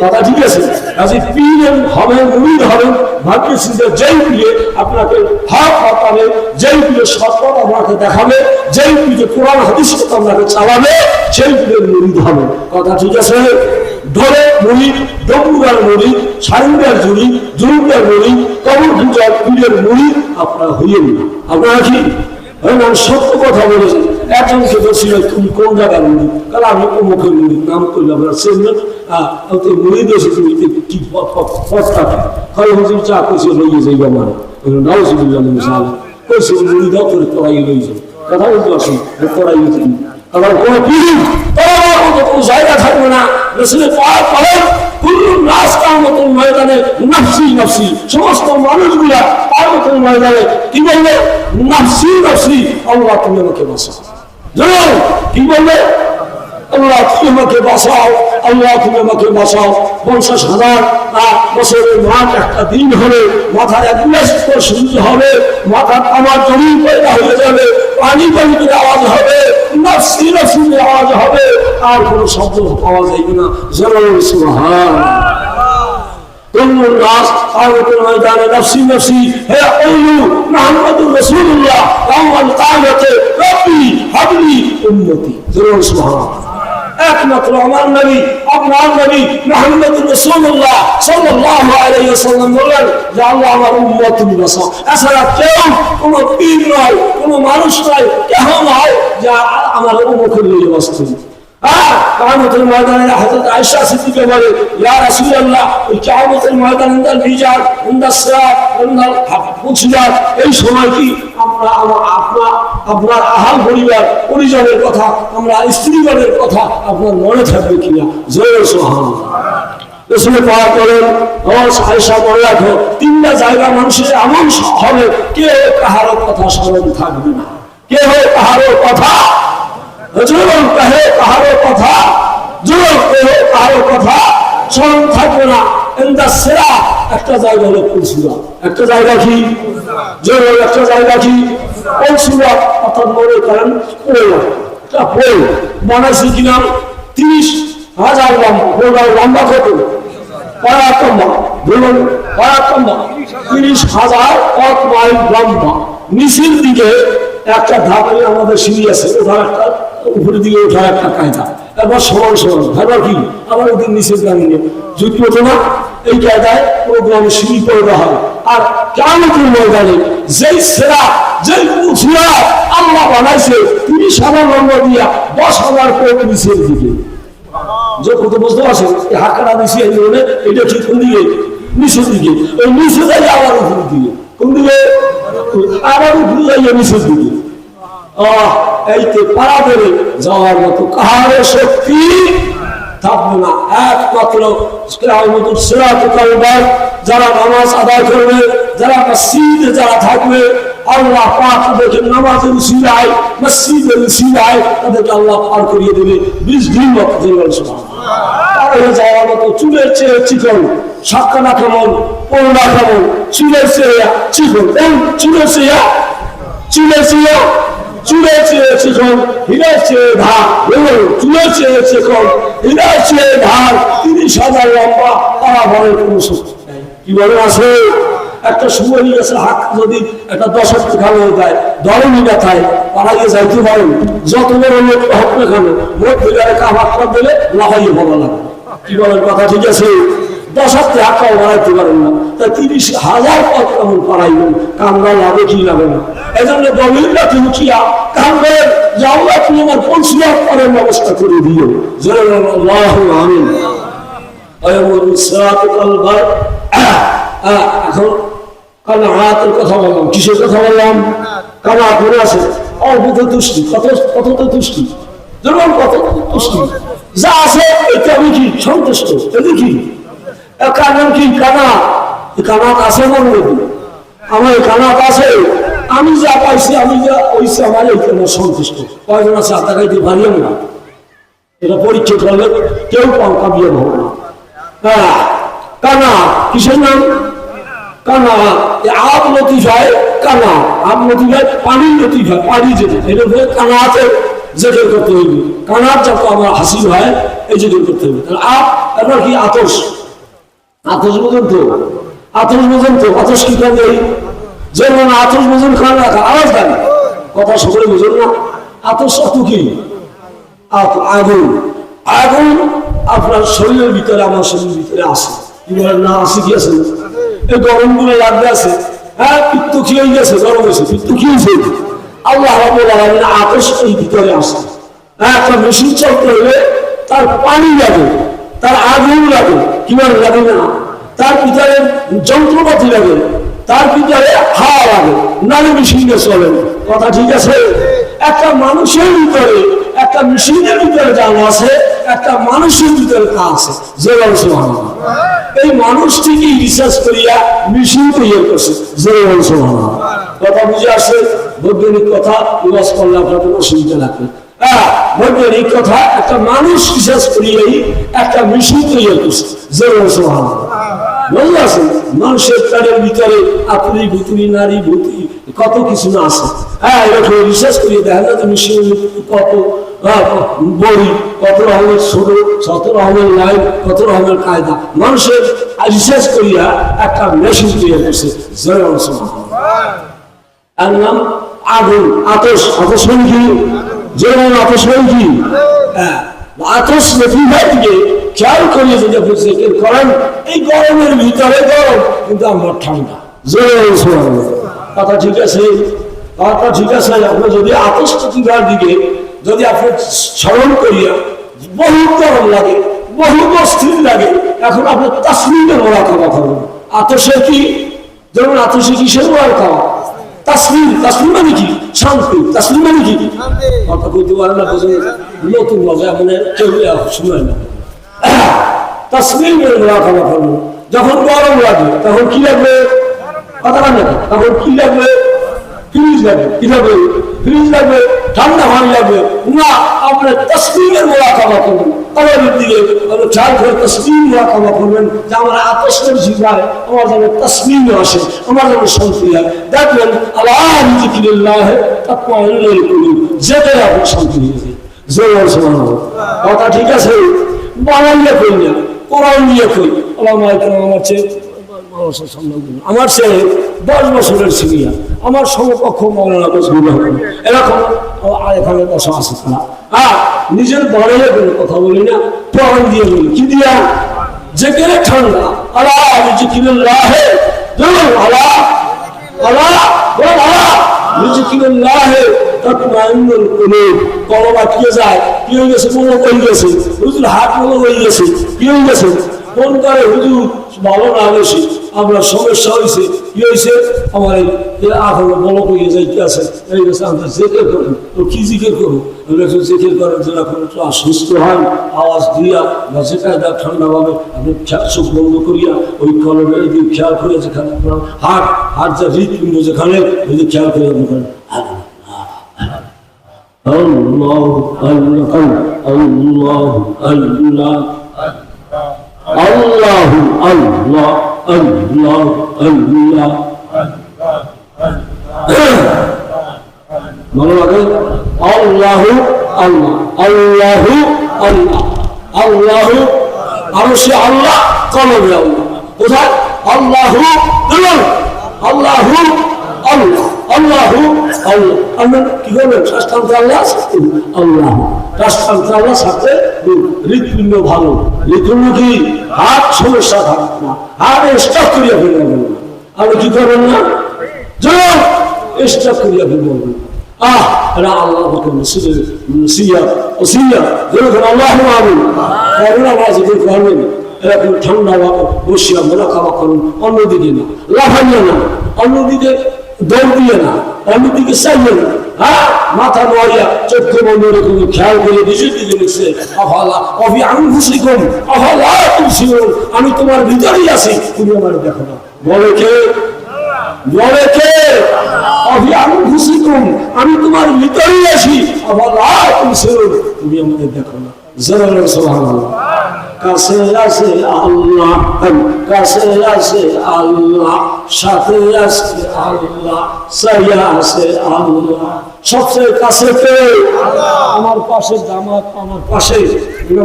কথা ঠিক আছে? কাজে পীর হবে, মুরিদ হবে, ভাগ্যেছি যে যেই পীরে আপনাকে হক পাবে, যেই পীরে সৎপথ আপনাকে দেখাবে, যেই পীরে কোরআন হাদিস আপনাকে চালাবে, সেই পীরের মুরিদ হবে। কথা ঠিক আছে? ধরে মুরিদ, ডবুরার মুরিদ, সারিঙ্গার মুরিদ, জুরুঙ্গার মুরিদ, কবর পূজার পীরের মুরিদ আপনারা হইয়েন না। আপনারা কি? আমি সত্য কথা বলেছি। একজনকে বলছিল তুমি কোন জায়গার মুরিদ? কারণ আমি অমুকের মুরিদ, নাম করলে আপনারা চেনবেন। মুরিদ এসে তুমি কি পথটাকে হয় হুজুর চা কইছে লইয়ে যাই আমার নাউজুবিল্লাহ মিসাল কইছে মুরিদ করে পড়াই লই যাই। কথা বলতে পারছি পড়াই যাই, আবার কোনো পীর কোনো জায়গা থাকবে না। রসুলের পাওয়ার পরে নাস কামতের ময়দানে নাফসি নাফসি, সমস্ত মানুষগুলা কামতের ময়দানে কি বলবে? নাফসি নাফসি, আল্লাহ তুমি আমাকে বাঁচাও। জানো কি বলবে? আল্লাহ তুমি আমাকে বাঁচাও, আল্লাহ তুমি আমাকে বাঁচাও। 50,000 বছরের মাঠ একটা দিন হলে মাথার এক গ্লাস শুনতে হবে, মাথার আমার জমিন পয়দা হয়ে যাবে, পানি পানিতে আওয়াজ হবে, নাফসি নাফসিতে আওয়াজ হবে, আর কোনো শব্দ পাওয়া যাইবে না। জরুরি সুবহান الناس قامت الميدان نفسي نفسي هي قولوا محمد رسول الله يوم القيامة ربي هب لي أمتي ضرور سبحان একমাত্র আমার নবী, আপনার নবী মুহাম্মদ রাসূলুল্লাহ সাল্লাল্লাহু আলাইহি ওয়াসাল্লাম বলেন যে আল্লাহ আমার উম্মত তুমি বাঁচাও। এছাড়া কেউ কোনো পীর নয়, কোনো মানুষ নয়, কেহ নয় যে আমার উম্মতকে নিয়ে বাঁচতে। কিয়ামতের ময়দানে হযরত আয়েশা সিদ্দিকা বলে ইয়া রাসূলুল্লাহ, এই কিয়ামতের ময়দানে ইনদাল মিজান, ইনদাস সিরাত, ইনদাল ফুসিলাত, এই সময় কি আমরা আপনার আহাল পরিজনের কথা, আমরা স্ত্রীগণের কথা আপনার মনে থাকবে কিনা? জয় সুবহানাল্লাহ। রসুল পাওয়া করেন আয়েশা বলে রাখো, তিনটা জায়গা মানুষের এমন হবে কেউ কাহারও কথা স্মরণ থাকবে না, কেউ কাহারও কথা কাহারও কথা কাহারও কথা স্মরণ থাকবে না। সেরা একটা জায়গা হলো পলসুরা, একটা জায়গা কি একটা জায়গা কি পলসুরা, অর্থাৎ মনে করেন পোল বানাইছে কিনা 30,000 লম্বা, লম্বা কত কয়েক লম্বা, বলুন কয়েক লম্বা, 30,000 মাইল লম্বা। নিচের দিকে একটা ধাপ, আমাদের সিঁড়ি আছে, ওঠার একটা উপরের দিকে ওঠার একটা কায়দা, এবার সমান সমান এবার কি আবার ওদের নিচের গ্রামে যদি হতো না, এই কায়দায় ও গ্রামে সিঁড়ি পয়দা হয়। আর কিয়ামতের ময়দানে যেই সেরা যেই উঠিয়া আল্লাহ বানাইছে 30,000 লম্বা দিয়া 10,000 কোট নিচের দিকে, যে কত বুঝতে পারছেন হাঁকাটা দিছি এটা ঠিক কোন দিকে নিচের দিকে, ওই নিচে যাই আবার উপরের দিকে, কোন দিকে আবার উপরে যাইয়া নিচের দিকে। এইতে পাড়া ধরে যাওয়ার মতো কাহারও শক্তি থাকবে না, একমাত্র যারা নামাজ আদায় করবে, যারা মসজিদে যারা থাকবে, আল্লাহ পাক তাদেরকে নামাজের উসিলায় মসজিদের উসিলায় তাদেরকে আল্লাহ পার করিয়ে দেবে 20 দিন মতো যাওয়ার মতো। চুলের চেয়ে চিকন, সাক্কানা কেমন, পড়া কেমন, চুলের চেয়ে চিকন, চুলের চেয়ে চুলের চেয়ে চিকন, হীরার চেয়ে ধার, চুলের চেয়ে চিকন, হীরার চেয়ে ধার, 30,000 লম্বা, তারা বলে কোনো কি বলে আছে। একটা সময় গেছে হাত যদি একটা 10 খাওয়া দেয়, ধরনি ব্যথায় পাড়াইয়ে যাইতে পারেন, যত বড় লোক হোক না কেন, ভোট দিলে কামাক্কা দিলে লাফাইয়ে ভালো লাগে। কি বলেন কথা ঠিক আছে? 10 টাকাও বাড়াইতে পারেন না, তাই 30,000 পথ কেমন পাড়াইবেন? কামরা লাগে কি লাগে না? এই জন্য গভীরটা তুমি কিয়া কামড়ের যাওয়া তুমি আমার পৌঁছিয়ার পরের ব্যবস্থা করে দিও। আমিন। এখন কানাতের কথা বললাম, কিসের কথা বললাম? কানাত মনে আছে? অল্প তুষ্টি, কত তুষ্টি, যেমন কত তুষ্টি যা আছে এটা আমি কি সন্তুষ্ট, এটা কি কারণ কি কানাত আছে মনে মধ্যে আমার কানাত আছে, আমি যা পাইছি আমি যা ওইসে আমার এই সন্তুষ্ট। কয়জন আছে আত্মা খাইতে পারিও না, এটা পরীক্ষা করলে কেউ কামিয়ে হবে না। হ্যাঁ কানা কিসের নাম? কানা আব লতিফ হয়, কানা আব লতিফ হয়, পানির লতিফ হয়, পানি যেতে এটা বলে কানাতে জেকের করতে হইবে। কানার যত আমার হাসিল হয় এই জেকের করতে হইবে। আপ এবার কি আতস, আতস বোঝেন তো? আতস বোঝেন তো? আতস কি করে? যেমন আতস বোঝেন খান রাখা আওয়াজ দেন, কথা সকলে বোঝেন না। আতস অত কি আগুন, আগুন আপনার শরীরের ভিতরে আমার শরীরের ভিতরে আসে, কি বলেন না? আসে কি আছে? এই গরম গুলো লাগবে আছে, হ্যাঁ পিত্ত কি হয়ে গেছে, গরম হয়েছে, পিত্ত কি হয়েছে? আল্লাহ রাব্বুল আলামিন আতস এই ভিতরে আসে। একটা মেশিন চলতে হলে তার পানি লাগে, তার আগুন লাগে, কি বলেন লাগে না? তার ভিতরে যন্ত্রপাতি লাগে, তার ভিতরে হাওয়া লাগে, নালে মেশিনে চলে। কথা ঠিক আছে? একটা মানুষের ভিতরে, একটা মেশিনের ভিতরে যা আছে, একটা মানুষের ভিতরে তা আছে। যে এই মানুষটিকে রিসার্চ করিয়া মেশিন তৈরি করছে। যে কথা বুঝে আসে? বৈজ্ঞানিক কথা ইউজ করলে আপনার কোনো অসুবিধা লাগবে। হ্যাঁ বৈজ্ঞানিক কথা, একটা মানুষ রিসার্চ করিয়াই একটা মেশিন তৈরি করছে। যে বুঝতে পারছেন? মানুষের প্রাণের ভিতরে আপনি ভুতুরি, নারী ভুতুরি, কত কিছু না আছে। হ্যাঁ এরকম রিসার্চ করিয়ে দেখা যায় তো মেশিন কত বড়ি, কত রকমের ছোট, কত রকমের লাইন, কত রকমের কায়দা, মানুষের রিসার্চ করিয়া একটা মেশিন তৈরি করছে। এর নাম আগুন, আতস। আতস মানে কি? যেমন আতস মানে কি? হ্যাঁ আতস লতিফার দিকে খেয়াল করিয়ে যেটা বুঝছে করেন, এই গরমের ভিতরে গরম কিন্তু আমার ঠান্ডা। কথা ঠিক আছে? কথা ঠিক আছে? আপনি যদি আতস লতিফার দিকে যদি আপনি স্মরণ করিয়া বহু গরম লাগে, বহু অস্থির লাগে, এখন আপনি তাসলিমের ওরা খাওয়া খাবেন। আতসে কি? যেমন আতসে কিসের ওরা খাওয়া? তাসলিম। তাসলিম মানে কি? শান্তি। তাসলিম মানে কি? কথা কইতে পারে না, নতুন মজা মানে কেউ শুনে না। তাসলিমের মুরাকাবা করবেন। যখন গরম লাগে তখন কি লাগবে? কথা না, তখন কি লাগবে? ফ্রিজ লাগবে। কি লাগবে? ফ্রিজ লাগবে, ঠান্ডা পানি লাগবে না। আপনার তাসলিমের মুরাকাবা করবেন। আমাদের দিকে খেয়াল করে তাসলিম মুরাকাবা করবেন যে আমার আতশ বেশি যায়, আমার যেন তাসলিম আসে, আমার যেন শান্তি হয়। দেখবেন আল্লাহ বিযিকরিল্লাহ তাতমাইন্নুল কুলুব, যেতে আপনি শান্তি হয়েছে। জোরে সুবহানাল্লাহ। কথা ঠিক আছে? বানাইলে কই না, কোরআন দিয়ে কই। আমার ছেলে 10 বছরের সিরিয়া, আমার সমকক্ষ মৌলানা এরকম এখানে বসা আছে তারা। নিজের বাড়িয়ে কোনো কথা বলি না, কোরআন দিয়ে বলি। কি দিয়া? যেখানে ঠান্ডা আল্লাহ বিযিকরিল্লাহ, আল্লাহ আল্লাহ আল্লাহ বিযিকরিল্লাহ তাতমাইন্নুল কুলুব। কলম আটকে যায়, কি হয়ে গেছে? মনে হয়ে গেছে হুজুর, হাত মনে হয়ে গেছে, কি হয়ে গেছে? ফোন করে হুজুর ভালো না বেশি, আপনার সমস্যা হয়েছে, কি হয়েছে? আমার এই এখন বলক হয়ে যাইতে আছে, এই গেছে। আমরা জেকের করেন, তো কি জিকের করবো? জেকের করেন যে এখন একটু সুস্থ হয়, আওয়াজ দিয়া বা যেটা ঠান্ডা ভাবে আপনি চোখ বন্ধ করিয়া ওই কলমের দিকে খেয়াল করে, যেখানে হাট হাট যা হৃৎপিণ্ড যেখানে ওই যে খেয়াল করে আপনি করেন আল্লাহ আল্লাহ আল্লাহ আল্লাহ আল্লাহু আল্লাহ আল্লাহ আল্লাহ। ভালো লাগে? আল্লাহু আল্লাহ আল্লাহু আল্লাহ আল্লাহু, আরো সে আল্লাহ, কলমে আল্লাহ। কোথায়? আল্লাহু আল্লাহু আল্লাহ আল্লাহু আল্লাহ। আমরা কি করবেন? রাষ্ট্রান্ত আল্লাহ আল্লাহ, রাষ্ট্রান্ত আল্লাহ সাথে হৃৎপিণ্ড ভালো। হৃৎপিণ্ড কি? হাত সমস্যা থাকবে না, হাত স্টক করিয়া ফেলবেন না। আপনি কি করবেন না? জোর স্টক করিয়া ফেলবেন না। এরা আল্লাহ এরকম ঠান্ডা বসিয়া মোলা খাওয়া করুন। অন্যদিকে না, লাফাইয়া না, অন্যদিকে দৌড় দিয়ে না, অন্যদিকে চাইয়ে না। মাথা নোয়াইয়া চক্ষু বন্ধ রেখে খেয়াল করে নিজের দিকে লিখছে আমি তোমার ভিতরেই আছি, তুমি আমার দেখো না। বলে কে? বলে কে? আমি তোমার ভিতরেই আছি, তুমি আমাদের দেখো না। কাছে আছে আল্লাহ, কাছে আছে আল্লাহ, সাথে আছে আল্লাহ, সাইয়া আছে আল্লাহ। সবচেয়ে কাছে কে? আমার পাশে জামাত, আমার পাশে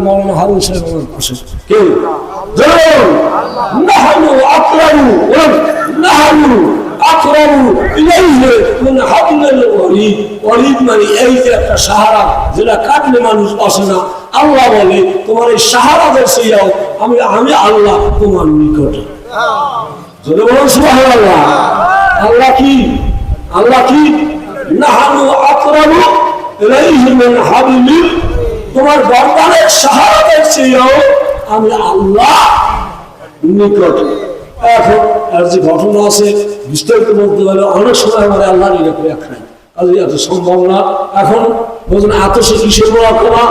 মৌলানা হারুন সাহেব, আমার পাশে কে? নাহানু আকরামু নাহানু আকরামু ইলাইহি মিন হাবলিল ওয়ারিদ। ওয়ারিদ মানে এই যে একটা সাহারা, যেটা কাটলে মানুষ আসে না। আল্লাহ বলে তোমার এই সাহারাদের চেয়েও আমি আমি আল্লাহ তোমার নিকটে। যদি বলুন সুবহানাল্লাহ। আল্লাহ কি? আল্লাহ কি? নাহানু আকরামু ইলাইহি মিন হাবলিল, তোমার গর্দানের সাহারাদের চেয়েও আমি আল্লাহ নিকটে। এখন আর যে ঘটনা আছে বিস্তারিত বলতে গেলে অনেক সময় আমার আল্লাহ নিয়ে করে এক নাই, কাজে এত সম্ভব না। এখন বলছেন এত সে কিসের মোরাকাবা?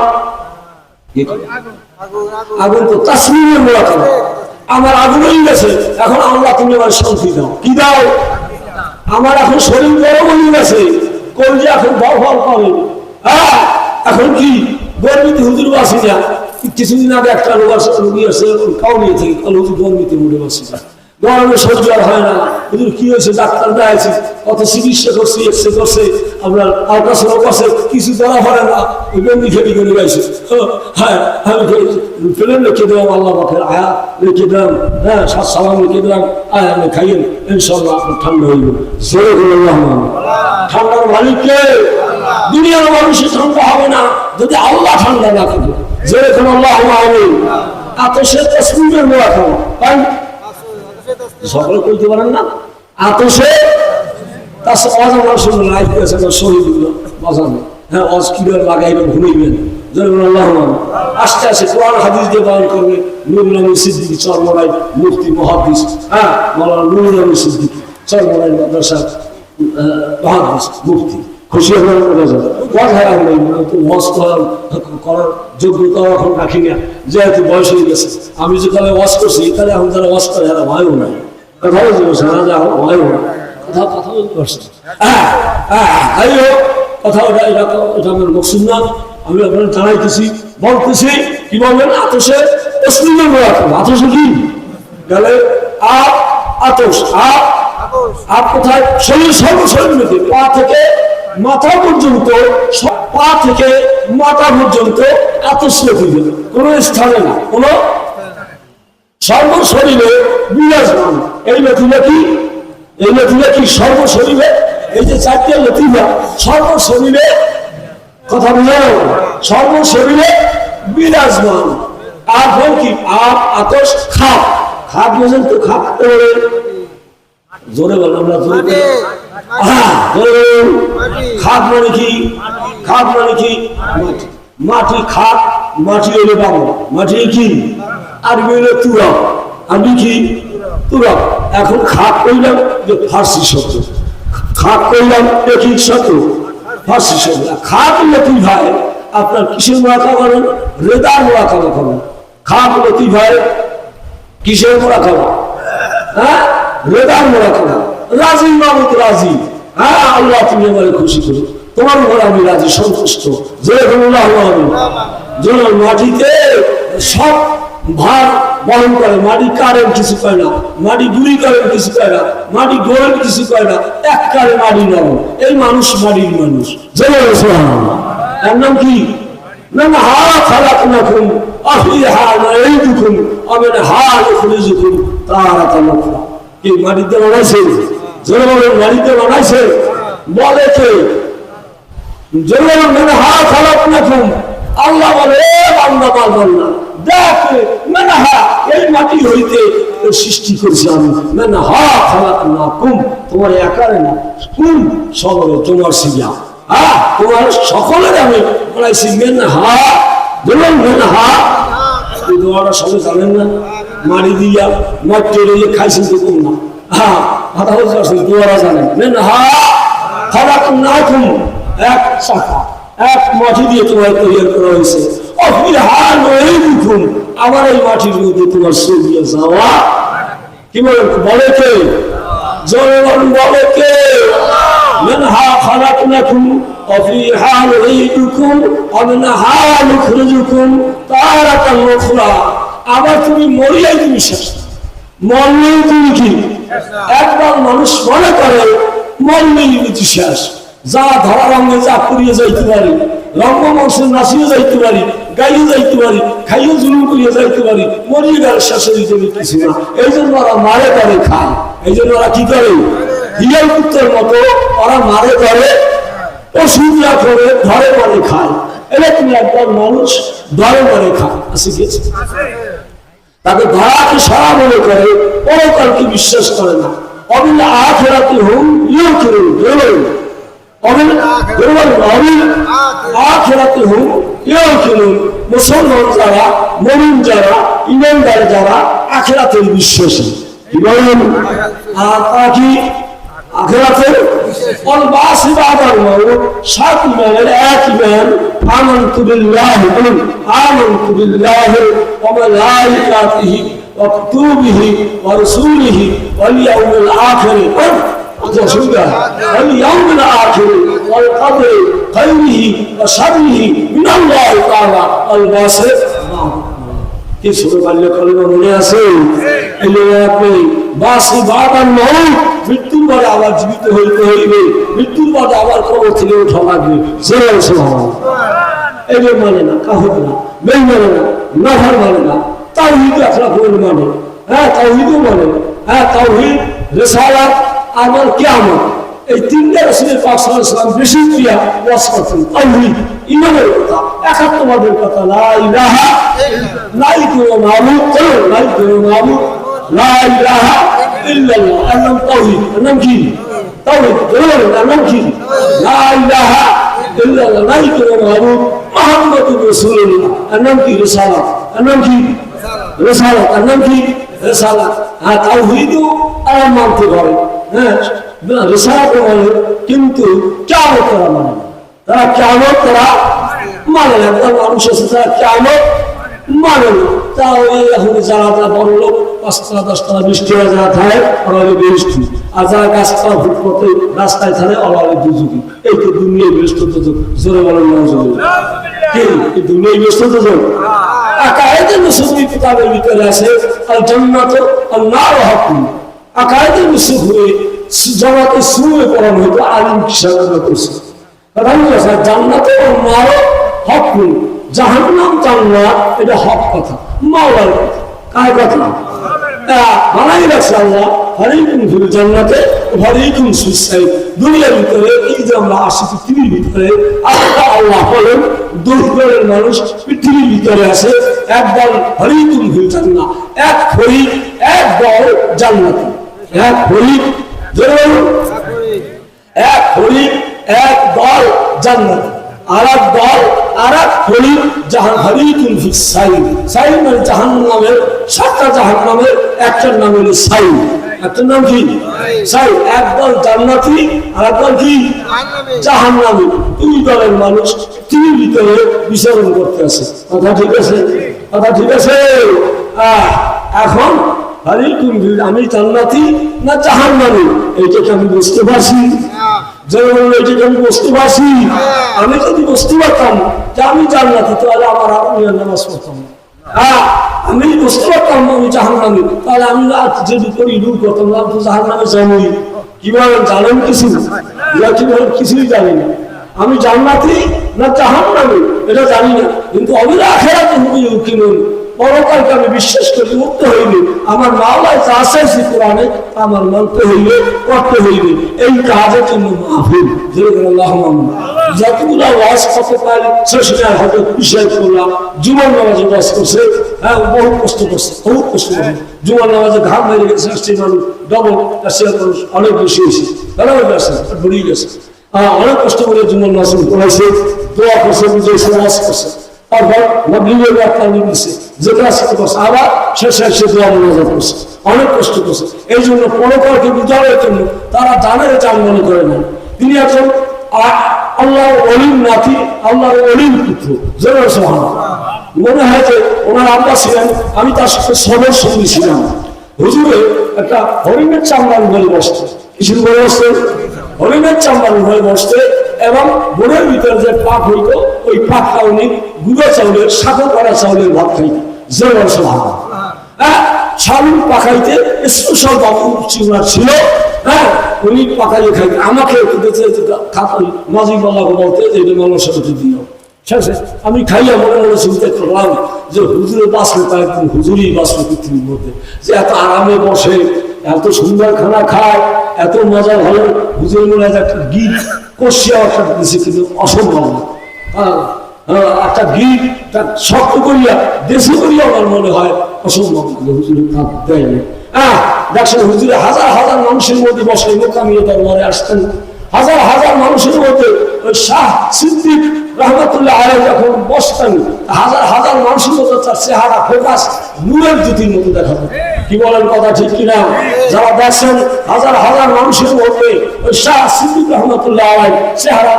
আগুন তো তাসলিমের মোরাকাবা। আমার আগুন হয়ে গেছে, এখন আল্লাহ তুমি আমার শান্তি দাও। কি দাও? আমার এখন শরীর গরম হয়ে গেছে, কলজি এখন বল করে। এখন কি গর্বিত হুজুর বাসি না? কিছুদিন আগে একটা রোগী আছে, কাউনিয়ে থেকে হুজুর গর্বিত মুড়ে বাসি না, গরমে সহ্য আর হয় না। হুজুর কি হয়েছে? ডাক্তার দেখাইছি, কত চিকিৎসা করছি, এক্সরে করছে, আপনার আল্ট্রাসাউন্ড করছে, কিছু ধরা পড়ে না। ওই বন্দি খেলি করে গাইছে। হ্যাঁ, আমি ফেলেন রেখে দিলাম, আল্লাহ পাখের আয়া রেখে দিলাম, হ্যাঁ, সালাম রেখে দিলাম, আয়া আপনি খাইয়েন, ইনশাল্লাহ আপনার ঠান্ডা হইব। জোরে বললাম ঠান্ডার মালিককে। দুনিয়ার মানুষের ঠান্ডা হবে না যদি আল্লাহ ঠান্ডা না থাকে। জোরে কোন আল্লাহ আমিন। আতশে তাসবিহের মোয়া খাওয়া, তাই সকলে কইতে পারেন না? আতশে তাস অজানা শুনে লাইফ করেছে না শহীদুল্লাহ বাজানো। হ্যাঁ, অজ কিভাবে লাগাইবেন ঘুমাইবেন। আস্তে আস্তে কোরআন হাদিস দিয়ে বয়ান করবে নুরুল আমিন সিদ্দিকী চরমরাই মুফতি মুহাদ্দিস। মাওলানা নুরুল আমিন সিদ্দিকী চরমরাই মাদ্রাসা মুহাদ্দিস মুফতি। খুশি হওয়ার ওয়াজ হারাম নেই, ওয়াজ করার যোগ্যতা এখন রাখি না, যেহেতু বয়স হয়ে গেছে। আমি যেখানে ওয়াজ করছি এখানে এখন যারা ওয়াজ করে এরা হয়ও না, কথা বলতে পারছে না, হয়ও না, কথা বলতে পারছে। যাই হোক, কথা এটা আমার মকসুদ না, আমি আপনার জানাইতেছি, বলতেছি কি বলবেন, আতসে অশ্লীলের মোড়াকাবা। আতসে কি গেলে আতস, আপ কোথায়? শরীর, সর্বশরীর মধ্যে পা থেকে মাথা পর্যন্ত, পা থেকে মাথা পর্যন্ত আতস লেখি দেবে, কোন স্থানে না, কোন সর্বশরীরে বিরাজমান। এই লতিফা কি? এই লতিফা কি সর্বশরীরে? এই যে চারটে লতিফা সর্বশরীরে, কথা বুঝানো, সর্বশরীরে বিরাজমান। আর ফল কি? আপ, আতস, খাপ। খাপ বোঝেন তো? খাপ জোরে বল, আমরা জোরে খাপ মানে কি? খাপ মানে কি? মাটি। খাপ মাটি হইলে বাংলা, মাটি কি? আরবি হইলে তুরব, আরবি কি? তুরব। এখন খাপ কইলাম যে ফার্সি শব্দ, খাপ কইলাম একই শব্দ, ফার্সি শব্দ। খাপ লতিফায় আপনার কিসের মোড়াকাবা করেন? রেদার মোড়াকাবা করেন। খাপ লতিফায় কিসের মোড়াকাবা? হ্যাঁ, রেদার মোড়াকাবা। রাজি মামুদ রাজি, হ্যাঁ আল্লাহ তুমি আমাকে খুশি করো, তোমার উপর আমি রাজি, সন্তুষ্ট। মাটিতে সব ভার বহন করে, মাটি কারেন্ট কিছু পায় না, মাটি গুড়ি কারেন্ট কিছু পায় না, মাটি গোড়েন কিছু পায় না, এক কারে মাটি নরম। এই মানুষ মাটির মানুষ। এর নাম কি? না হা খালাক না খুন আফিহা নাইদুকুম আমিন হা ইখরিজুকুম তারাতান উখরা। কি মাটিতে বানাইছে? জোরে বলেন, মাটিতে বানাইছে। বলে কে? জোরে বলেন, মানে হা খালাক না খুন। আল্লাহ বলে বান্দা পারবেন না, দেখ মানে হা এই মাটি হইতে সৃষ্টি করেছি আমি। মানে হা খালাক না কুম, তোমার একারে না, কুম সকলে তোমার সিজা, হ্যাঁ তোমার সকলের আমি বানাইছি। মেন হা, বলুন মেন হা। এই দোয়াটা সবাই জানেন না? মারি দিয়া মাটি রইয়ে খাইছেন তো কম না, হ্যাঁ কথা বলতে পারছেন, দোয়ারা জানেন। মেন হা খালাক না কুম, এক শাখা, এক মাটি দিয়ে তোমার তৈরি করা হয়েছে। আবার এই মাটির মধ্যে তোমার সরিয়ে যাওয়া। কি বলেন? বলে কে? জনগণ বলে কে? মিনহা খালাকনাকুম ওয়া ফীহা নুঈদুকুম ওয়া মিনহা নুখরিজুকুম তারাতান উখরা। আবার তুমি মরিয়াই তুমি শেষ, মরলেই তুমি কি? একবার মানুষ মনে করে মরলেই তুমি শেষ। যা ধরা রঙে যা করিয়ে যাইতে পারি, রঙ্গমঞ্চে নাচিয়ে যাইতে পারি, গাইয়ে যাইতে পারি, খাইয়ে জুলুম করিয়ে যাইতে পারি, মরিয়ে গেলে শেষের হিসেবে কিছু না। এই জন্য ওরা মারে করে খায়। এই জন্য ওরা কি করে? হিয়াল কুত্তের মতো ওরা মারে করে, ওষুধরা করে, ধরে মারে খায়। এটা তুমি একবার মানুষ ধরে মারে খায়, আছে গেছে, তাকে ধরাকে সারা মনে করে, পরকালকে বিশ্বাস করে না। অবিল আখিরাতি হুম ইউকিরুন, মুসলমান যারা, মুমিন যারা, ইমানদার যারা, আখিরাতের বিশ্বাসী। কি বলেন? আর তারা কি আখিরাতের অলবাসি বাদার মাউত, সাত ইমানের এক ইমান। আমানতু বিল্লাহি, বলুন আমানতু বিল্লাহি ওয়া মালাইকাতিহি ওয়া কুতুবিহি ওয়া রাসূলিহি ওয়াল ইয়াউমিল আখির। واليوم الآخر والقدر خيره وشره من الله تعالى الباسط। কি শুরু করলে কলমা মনে আছে? আপনি বাসি বাদান মউত, মৃত্যুর পরে আবার জীবিত হইতে হইবে, মৃত্যুর পরে আবার কবর থেকে ওঠা লাগবে। এই যে মানে না, কাহত না, মেই মানে না, নাফার মানে না, তাওহীদ আখলাক মানে, হ্যাঁ তাওহীদও মানে, হ্যাঁ তাওহীদ, রিসালাত, আমার কিয়ামত, এই তিনটা রাসূলের পাক সাল্লাল্লাহু আলাইহি ওয়াসাল্লাম বেশি ক্রিয়া ওয়াজ করতেন। তাওহীদ ঈমানের কথা, একাত্মবাদের কথা, লা ইলাহা নাই কোনো মাবুদ, নাই কোনো মাবুদ, লা ইলাহা ইল্লাল্লাহ। এর নাম তাওহীদ। এর নাম কি? তাওহীদ। এর নাম কি? লা ইলাহা ইল্লাল্লাহ, নাই কোনো মাবুদ, মুহাম্মাদুর রাসূলুল্লাহ। এর নাম কি? রিসালাত। এর নাম কি? রিসালাত। এর নাম কি? রিসালাত। হ্যাঁ তাওহীদও আর মানতে পারে, হ্যাঁ রিসালাত মানে, কিন্তু কিয়ামত তারা মানে না। তারা কিয়ামত তারা মানে না। মানুষ আছে তারা কিয়ামত মানে না। তা ওই এখন যারা তারা বড় লোক 5তলা 10তলা 20 যারা থাকে ওরা হলো বেহেশতি, আর যারা গাছতলা ফুটপথে রাস্তায় থাকে ওরা হলো দুর্যোগী। এই তো দুনিয়ায় ব্যস্ত তো জোরে বলেন না জোরে কি এই দুনিয়ায় ব্যস্ত তো আকায়েদের মুসলিম কিতাবের ভিতরে আছে আল জান্নাত আল নার হাকুম। আকায়েদের মুসলিম হয়ে জগতে শুয়ে পড়ানো হতো আলিম কিসারা করছে জান্নাত ও নার হাকুম। জাহান্নাম জান্নাত এটা হক কথা, মাওলার কথা, কার কথা বানাই রাখছে আল্লাহ। হারিকুম ফিল জান্নাতে হারিকুম ফিস সাইদ। দুনিয়ার ভিতরে এই যে আমরা আসি পৃথিবীর ভিতরে, আল্লাহ বলেন দুই দলের মানুষ পৃথিবীর ভিতরে আছে। একদল হারিকুম ফিল জান্নাত, এক ফরিক, এক দল জান্নাতি। এক ফরিক, এক ফরিক, এক দল জান্নাতি, আর এক দল আর এক ফরিক হারিকুম ফিস সাইদ। সাইদ মানে জাহান্নামের 7টা জাহান্নামের একটার নাম হলো সাইদ। একটার নাম কি সাইদ। একদল জান্নাতি আর একদল কি জাহান্নামী। দুই দলের মানুষ পৃথিবীর ভিতরে বিচরণ করতে আছে। কথা ঠিক আছে? কথা ঠিক আছে? এখন আমি জান্নাতি না জাহান্নামী এইটাকে আমি বুঝতে পারছি। এইটাকে আমি বুঝতে পারছি। আমি যদি বুঝতে পারতাম যে আমি জান্নাতি তাহলে আমার আরো নামাজ পড়তাম। আমি বুঝতে পারতাম আমি জাহান্নামী তাহলে আমি যদি করি দূর করতাম না তো জাহান্নামে যাবই। কিভাবে জানেন কিছু? কিভাবে কিছুই জানি না। আমি জান্নাতি না জাহান্নামী এটা জানি না, কিন্তু আখিরাতে হবে ইউকিনুন, পরকালকে আমি বিশ্বাস করি, উঠতে হইলে আমার মাওলায় যা চাইছি কোরআনে আমার মানতে হইলে, করতে হইলে। এই কাজের জন্য মাহফিল যতগুলো ওয়াজ করতে পারি সেটা হয়তো বিষয় করলাম। জুমার নামাজে ওয়াজ করছে, হ্যাঁ বহু কষ্ট করছে, বহু কষ্ট করছে। জুমার নামাজে ঘাম মেরে গেছে, সেই মানুষ ডবল, রাশিয়ার মানুষ অনেক বেশি হয়েছে, বেরিয়ে গেছে। অনেক কষ্ট করে জুমার নামাজ পড়াইছে, দোয়া করছে, বুঝেছে, ওয়াজ করছে। তারপর মাগরিবের একটা নিয়েছে, যেটা শিখতে করছে, আবার শেষে সে দোয়া মোনাজাত করছে, অনেক কষ্ট করছে। এই জন্য পরকালকে বুঝানোর জন্য তারা জানের চান মনে করে না। তিনি একজন আল্লাহর অলিম নাতি, আল্লাহর অলিম পুত্র। মনে হয় যে ওনার আব্বা ছিলেন, আমি তার সাথে সদর সঙ্গী ছিলাম। হুজুরে একটা হরিণের চামড়ার ঘরে বসতে, কিছুর ঘরে বসতে, হরিণের চামড়ার ঘরে বসতে, এবং বোনের ভিতরে যে পাক হইতো ওই পাকটা উনি গুঁড়ো চাউলের, সাথে করা চাউলের ভাত খাইতেন। চাউল পাকাইতে স্পেশাল বাবু ছিল, হ্যাঁ উনি পাকাইয়ে খাইতেন। আমাকে মাঝি বাবাকে বলতে যে এটা মানুষের সাথে দিও। আমি খাইয়া মনে মনে চিন্তা করলাম যে হুজুরে বাঁচলে তা একদিন হুজুরই বাঁচলো পৃথিবীর মধ্যে, যে এত আরামে বসে, এত সুন্দর খানা খায়, এত মজা ভালো। হুজুর মনে হয় একটা গীত কষিয়া একটা দিয়েছে, কিন্তু অসম্ভব না। একটা গীত শক্ত করিয়া দেশে করিয়া আমার মনে হয় অসম্ভব, হুজুরের কাপ দেয়নি। দেখছেন হুজুরে হাজার হাজার মানুষের মধ্যে বসে মোকামিয়ে দরবারে আসতেন। হাজার হাজার মানুষের মধ্যে ওই শাহ সিদ্দিক রহমতুল্লাহ আলাইহি যখন বসতেন, হাজার হাজার মানুষের মধ্যে তার চেহারা ফোকাস নূরের জ্যোতির মতো দেখাবে। কি বলেন, কথা ঠিক কিনা? যারা দেখছেন হাজার হাজার মানুষের মধ্যে ওই শাহ সিদ্দিক রহমতুল্লাহ আলাইহি চেহারা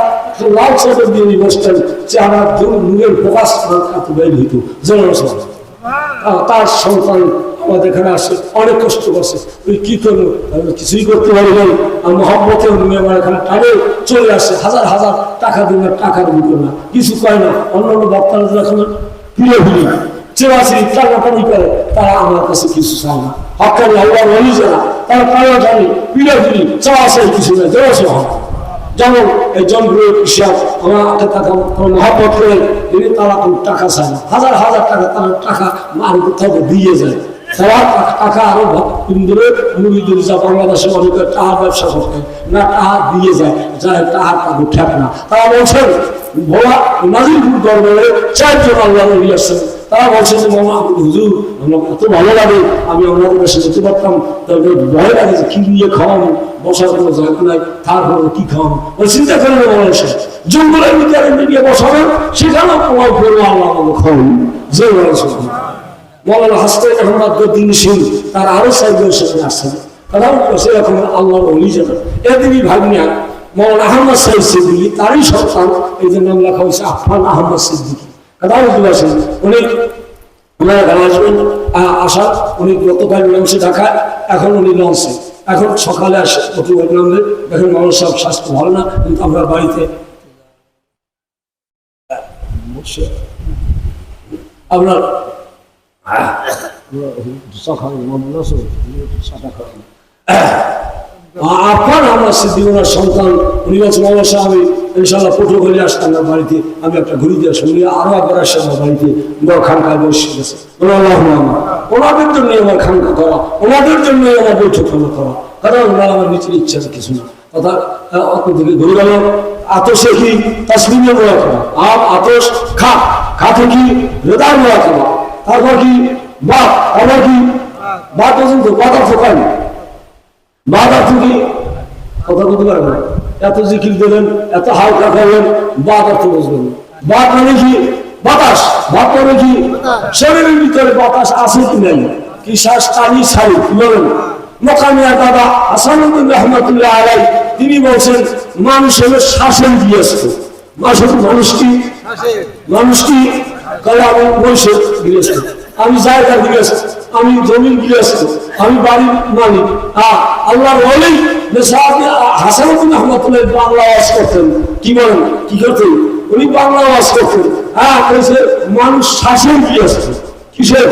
লাল চাদর দিয়ে বসতেন, চেহারা নূরের ফোকাস বের হইত। তার সন্তান আমাদের এখানে আসে, অনেক কষ্ট করছে, তুই কি করবো, কিছুই করতে পারি নাই। মহব্বতে আমার এখানে টানে চলে আসে, হাজার হাজার টাকা দিন, টাকা দিত না, কিছু কয় না। অন্যান্য বক্তারা যখন ফিরে ফিরি চেরাচি টানাটানি করে, তারা আমার কাছে কিছু চায় না। হকানি আল্লাহ বলি যারা, তারা টানাটানি ফিরে ফিরি চাওয়া চাই কিছু না, জড়াশো হয়। যেমন এই জনপ্রিয় কৃষক আমাকে টাকা মহাব্বত করে, তিনি তারা কোনো টাকা চায় না। হাজার হাজার টাকা তারা টাকা মার কোথাও দিয়ে যায়। তারা টাকা আরো মুড়িদুর যা বাংলাদেশে অনেকে টাকা ব্যবসা করতে না, টাকা দিয়ে যায়, যায় টাকা কাকু ঠেক না। তারা বলছেন ভোলা নাজিরপুর দরবারে 4 জন আল্লাহ নবী আসছেন। তারা বলছে যে মামা হুজুর আমার এত ভালো লাগে, আমি ওনাদের কাছে যেতে পারতাম, তাদের ভয় লাগে যে কি নিয়ে খাওয়ানো, বসার কোনো জায়গা নাই, তারপরে কি খাওয়ানো। চিন্তা করে না বলেছে জঙ্গলের ভিতরে নিয়ে বসাবেন, সেখানেও তোমার করবো আল্লাহ আমাকে খাওয়ান। যে বলেছে মৌলানা হাসতে আহমদ গদ্দিন সিং, তার আরো 4 জন সেখানে আসছেন। কারণ সেরকম আল্লাহর ওলি যেন এদিনই ভাগ্নিয়া মৌলানা আহমদ সাহেব সিদ্দিকী তারই সন্তান, এই জন্য নাম লেখা হয়েছে আফফান আহমদ সিদ্দিকী। কারণ উনি ওনারা গান আসবেন আসা, উনি গতকাল লঞ্চে ঢাকায়, এখন উনি লঞ্চে, এখন সকালে আসে প্রতিবার নামলে। দেখেন মানুষ সব স্বাস্থ্য ভালো না, কিন্তু আমরা বাড়িতে আপনার আফফান আহমদ সিদ্দিকী ওনার সন্তান, উনি বলছেন অবশ্যই আমি ইনশাল্লাহ পটুয়াখালী আসতাম না বাড়িতে, আমি একটা ঘুরি দিয়ে শুনি আরো একবার আসছে আমার বাড়িতে, খানকায় বসে গেছে। ওনাদের জন্য আমার খানকা করা, ওনাদের জন্য আমার বৈঠক করা, কারণ ওনারা আমার নিচের ইচ্ছা কিছু না। কথা থেকে ঘুরে গেল। আতসে কি তাসলিমের মোড়া খাওয়া, আতস খাতে কি রেদার মোড়া খাওয়া, তারপর কি বাদ, আবার কি বাদ পর্যন্ত বাধা ফোকানি বাধা থেকে কথা বলতে পারবেন, এত জিকির দেবেন, এত হালকা খাবেন, বাদ অর্থ বুঝবেন। বাদ মানে কি বাতাস, বাদ মানে কি শরীরের ভিতরে বাতাস আছে কি নাই, কি শ্বাস টানি ছাড়ি কি বলেন। মকামিয়া দাদা হাসানুদ্দিন রহমতুল্লাহ আলাই তিনি বলছেন মানুষের শ্বাসের গৃহস্থ, মানুষ কি কালে আমি বৈশের গৃহস্থ, আমি জায়গার গৃহস্থ, আমি জমির গৃহস্থ, আমি বাড়ির মালিক। আল্লাহর ওলি হাসানুদ্দিন রহমতুল্লাহ বাংলা ওয়াজ করতেন, কি বলেন কি করতেন উনি বাংলা ওয়াজ করতেন। বলছে মানুষ শ্বাসের গৃহস্থ, কিসের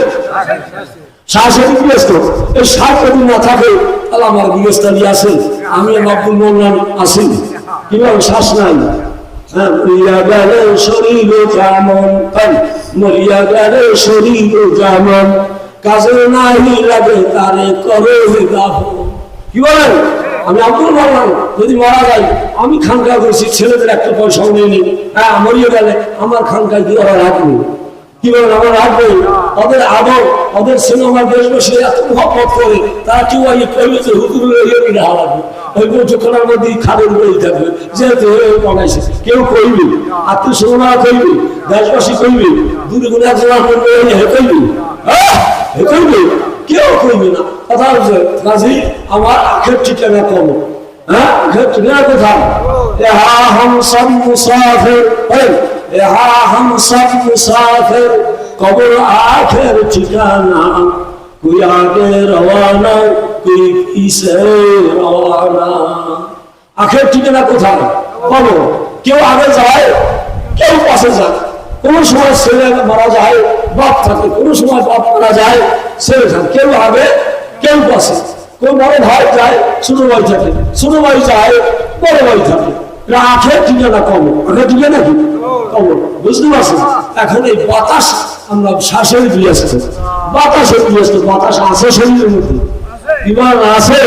শ্বাসের গৃহস্থ। এই শ্বাস যদি না থাকে তাহলে আমার গৃহস্থালী আছে, আমি আব্দুল মোল্লান আছি, কি বলেন শ্বাস নাই। মরিয়া গেলে শরীর যেমন, মরিয়া গেলে শরীর যেমন, কাজে নাই লাগে তারে করে কি বলেন। আমি আব্দুল মোল্লান যদি মারা যাই, আমি খানকা করছি, ছেলেদের একটা পয়সাও নেই, মরিয়া গেলে আমার খানকায় কি ওরা রাখবো, কি বলেন আমার রাখবে। ওদের আদর, ওদের সিনেমার দেশবাসী এত মহব্বত করে, তারা কেউ কইবে যে হুজুর হারাবে, ওই বৈঠকখানার মধ্যেই খাদের উপরেই থাকবে, যেহেতু বানাইছে। কেউ কইবে, আত্মীয় স্বজনরা কইবে, দেশবাসী কইবে, দূরে গুণে একজনের কইবে, কইবে, কেউ কইবে না। কথা হচ্ছে কাজী আমার আখের ঠিকানা কম, আখের ঠিকানা কোথায়। হাম সব মুসাফির, हम सब मुसाफिर, कब्र आखिर ठिकाना, कोई आगे रवाना कोई पीछे रवाना। आखिर ठिकाना কোথায় বলো। কেউ আগে যায়, কেউ পাশে যায়। কোন সময় ছেলে মারা যায়, বাপ থাকে, কোন সময় বাপ মারা যায়, ছেলে থাকে। কেউ আগে, কেউ পাশে। কোন বড় ভাই যায়, ছোট ভাই থাকে, ছোট ভাই যায়, বড় ভাই থাকে। আখের ঠিকানা কবর, আখের ঠিকানা কি কবর, বুঝতে পারছেন। এখন এই বাতাস আমরা শ্বাসের গৃহস্থ, বাতাসের গৃহস্থ, বাতাস আছে শরীরের মধ্যে, ইমান আছে।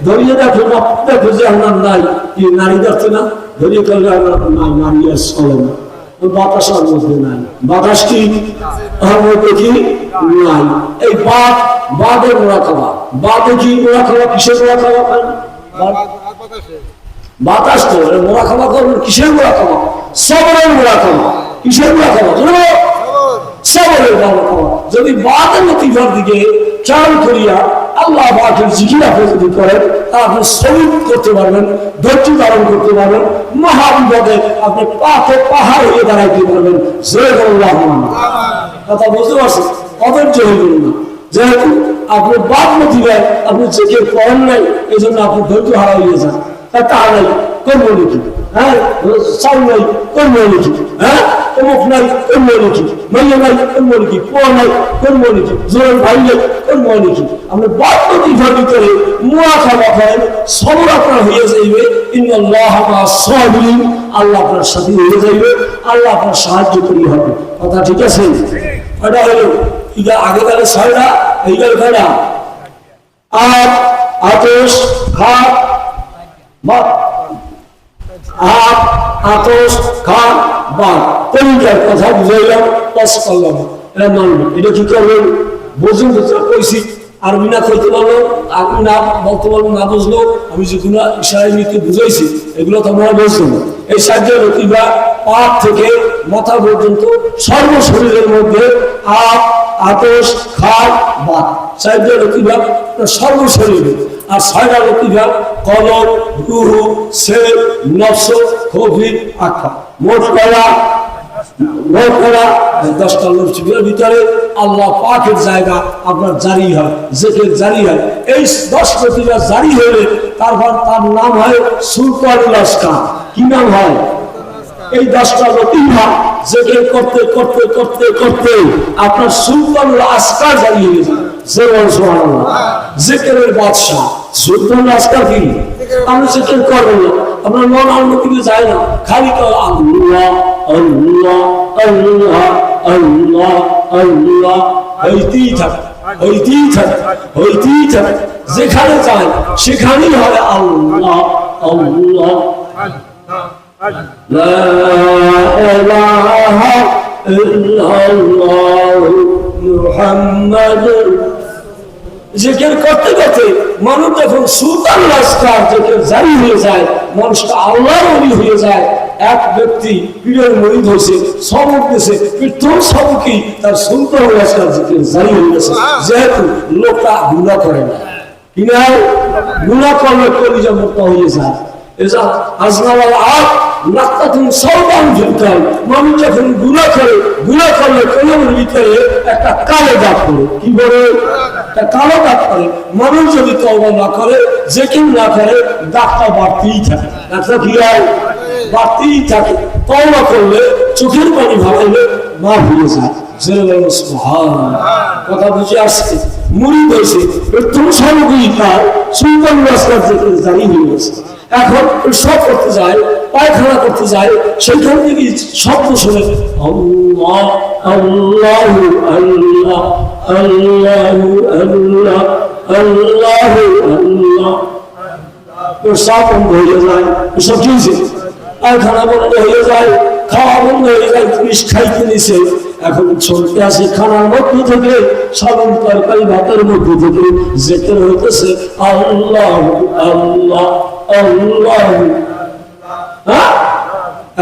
ধরিয়ে দেখো না, দেখো যে আমরা নাই, কি নারী দেখছে না, ধরিয়ে করলে আমরা নাই, নারী আর চলে না, বাতাস আর মধ্যে নাই। বাতাস কি আমার মধ্যে কি নাই। এই বাদের মোড়া খাওয়া, বাদে কি মোড়া খাওয়া, কিসের মোড়া খাওয়া, বাতাস তো মোড়া খাওয়া করবেন, কিসের মোড়া খাওয়া, সবরের মোড়া খাওয়া, কিসের মোড়া খাওয়া, সবরের মোড়া খাওয়া। যদি বাদের লতিফার দিকে খেয়াল করিয়া আল্লাহ পাকের জিকির আপনি যদি করেন, তা আপনি সবুর করতে পারবেন, ধৈর্য ধারণ করতে পারবেন, মহাবিপদে আপনি পাথে পাহাড় হয়ে দাঁড়াইতে পারবেন। কথা বুঝতে পারছেন, অধৈর্য হইবেন না। যেহেতু আপনি বাদ লতিফায় আপনি জিকির করেন নাই, এই জন্য আপনি ধৈর্য হারা হয়ে যান। টাকা নাই করবো লিখি, চাল নাই করবো লিখি, অমুক নাই করবো লিখি, মাইয়া নাই করবো লিখি, পোয়া নাই করবো লিখি, জোর ভাই নাই করবো লিখি। আপনি বাধ্যতিভার ভিতরে মুয়া খাওয়া খান, সবর আপনার হয়ে যাইবে। ইন্নাল্লাহ মা'আস সাবিরিন, আল্লাহ আপনার সাথে হয়ে যাইবে, আল্লাহ আপনার সাহায্য করি হবে। কথা ঠিক আছে। এটা হলো আগে গেলে 6টা, এই গেল কয়টা, আতস খাত আতস খান বাদ, পরিকার কথা বুঝাইলাম, পাস করলাম, এটা মানবেন। এটা কি করবেন বুঝুন, কইছি আরবি না কইতে পারলো, আপনি না বলতে পারবো, না বুঝলো, আমি যেগুলো ইশারায় নিতে বুঝাইছি এগুলো তোমরা বলছো না। এই সাহায্যের লতিফা পাপ থেকে মাথা পর্যন্ত সর্ব শরীরের মধ্যে আপ আতস খাট বাত চারটা লতিভাগ সর্ব শরীরে আর ছয়টা লতিভাগ কলব রুহু সেল নফস খফি আখা মোট করা 10টা লতিফের ভিতরে আল্লাহ পাকের জায়গা আপনার জারি হয় জিকির জারি হয় এই 10 লতিফা জারি হলে তারপর তার নাম হয় সুলতানুল আসকার কি নাম হয় এই 10টা লতিফা জিকির করতে করতে করতে করতে আপনার সুলতানুল আসকার জারি হয়ে যায় সুবহানাল্লাহ জিকিরের বাদশা সুলতানুল আসকার কি আমরা জিকির করব না আমরা মন অনুমতি যায় না খালি তো আল্লাহ আল্লাহ আল্লাহ আল্লাহ আল্লাহ হইতেই থাকে হইতেই থাকে হইতেই থাকে যেখানে যায় সেখানেই হবে আল্লাহ আল্লাহ লা ইলাহা ইল্লাল্লাহ মুহাম্মাদুর জিকির করতে করতে মানুষ যখন সুলতান আসকার জিকির জারি হয়ে যায় মানুষটা আল্লাহর ওলি হয়ে যায় এক ব্যক্তি পীরের মুরিদ হয়েছে সবক দিয়েছে প্রথম সবকই তার সুলতান আসকার জিকির জারি হয়ে গেছে যেহেতু লোকটা গুনাহ করে না কিনা গুনাহ করলে কলিজা মুক্ত হয়ে যায় এজা আজনাল আক নাক্তাতুন সাওদান ফিলকাল মানুষ যখন গুনাহ করলে কলমের ভিতরে একটা কালো দাগ পড়ে কি বলে একটা কালো দাগ পড়ে মানুষ যদি তওবা না করে জিকির না করে দাগটা বাড়তেই থাকে দাগটা কি হয় বাড়তেই থাকে তওবা করলে চোখের পানি ভালাইলে মাফ হয়ে যায় সুবহানাল্লাহ কথা বুঝে আসছে মুরিদ হয়েছে প্রথম সামগ্রী তার সুলতান আসকার জিকির জারি হয়ে গেছে এখন সব করতে যায় পায়খানা করতে যায় সেখান থেকে শব্দ শুনে আল্লাহ আল্লাহ আল্লাহ আল্লাহ আল্লাহ আল্লাহ আল্লাহ সব বন্ধ হয়ে যায় সব চলছে পায়খানা বন্ধ হয়ে যায় খাওয়া বন্ধ হয়ে যায় পুলিশ খাইতে নিছে এখন চলতে আসে খানার মধ্যে থেকে সাধারণ তরকারি ভাতের মধ্যে থেকে জিকির হইতেছে আল্লাহ আল্লাহ আল্লাহ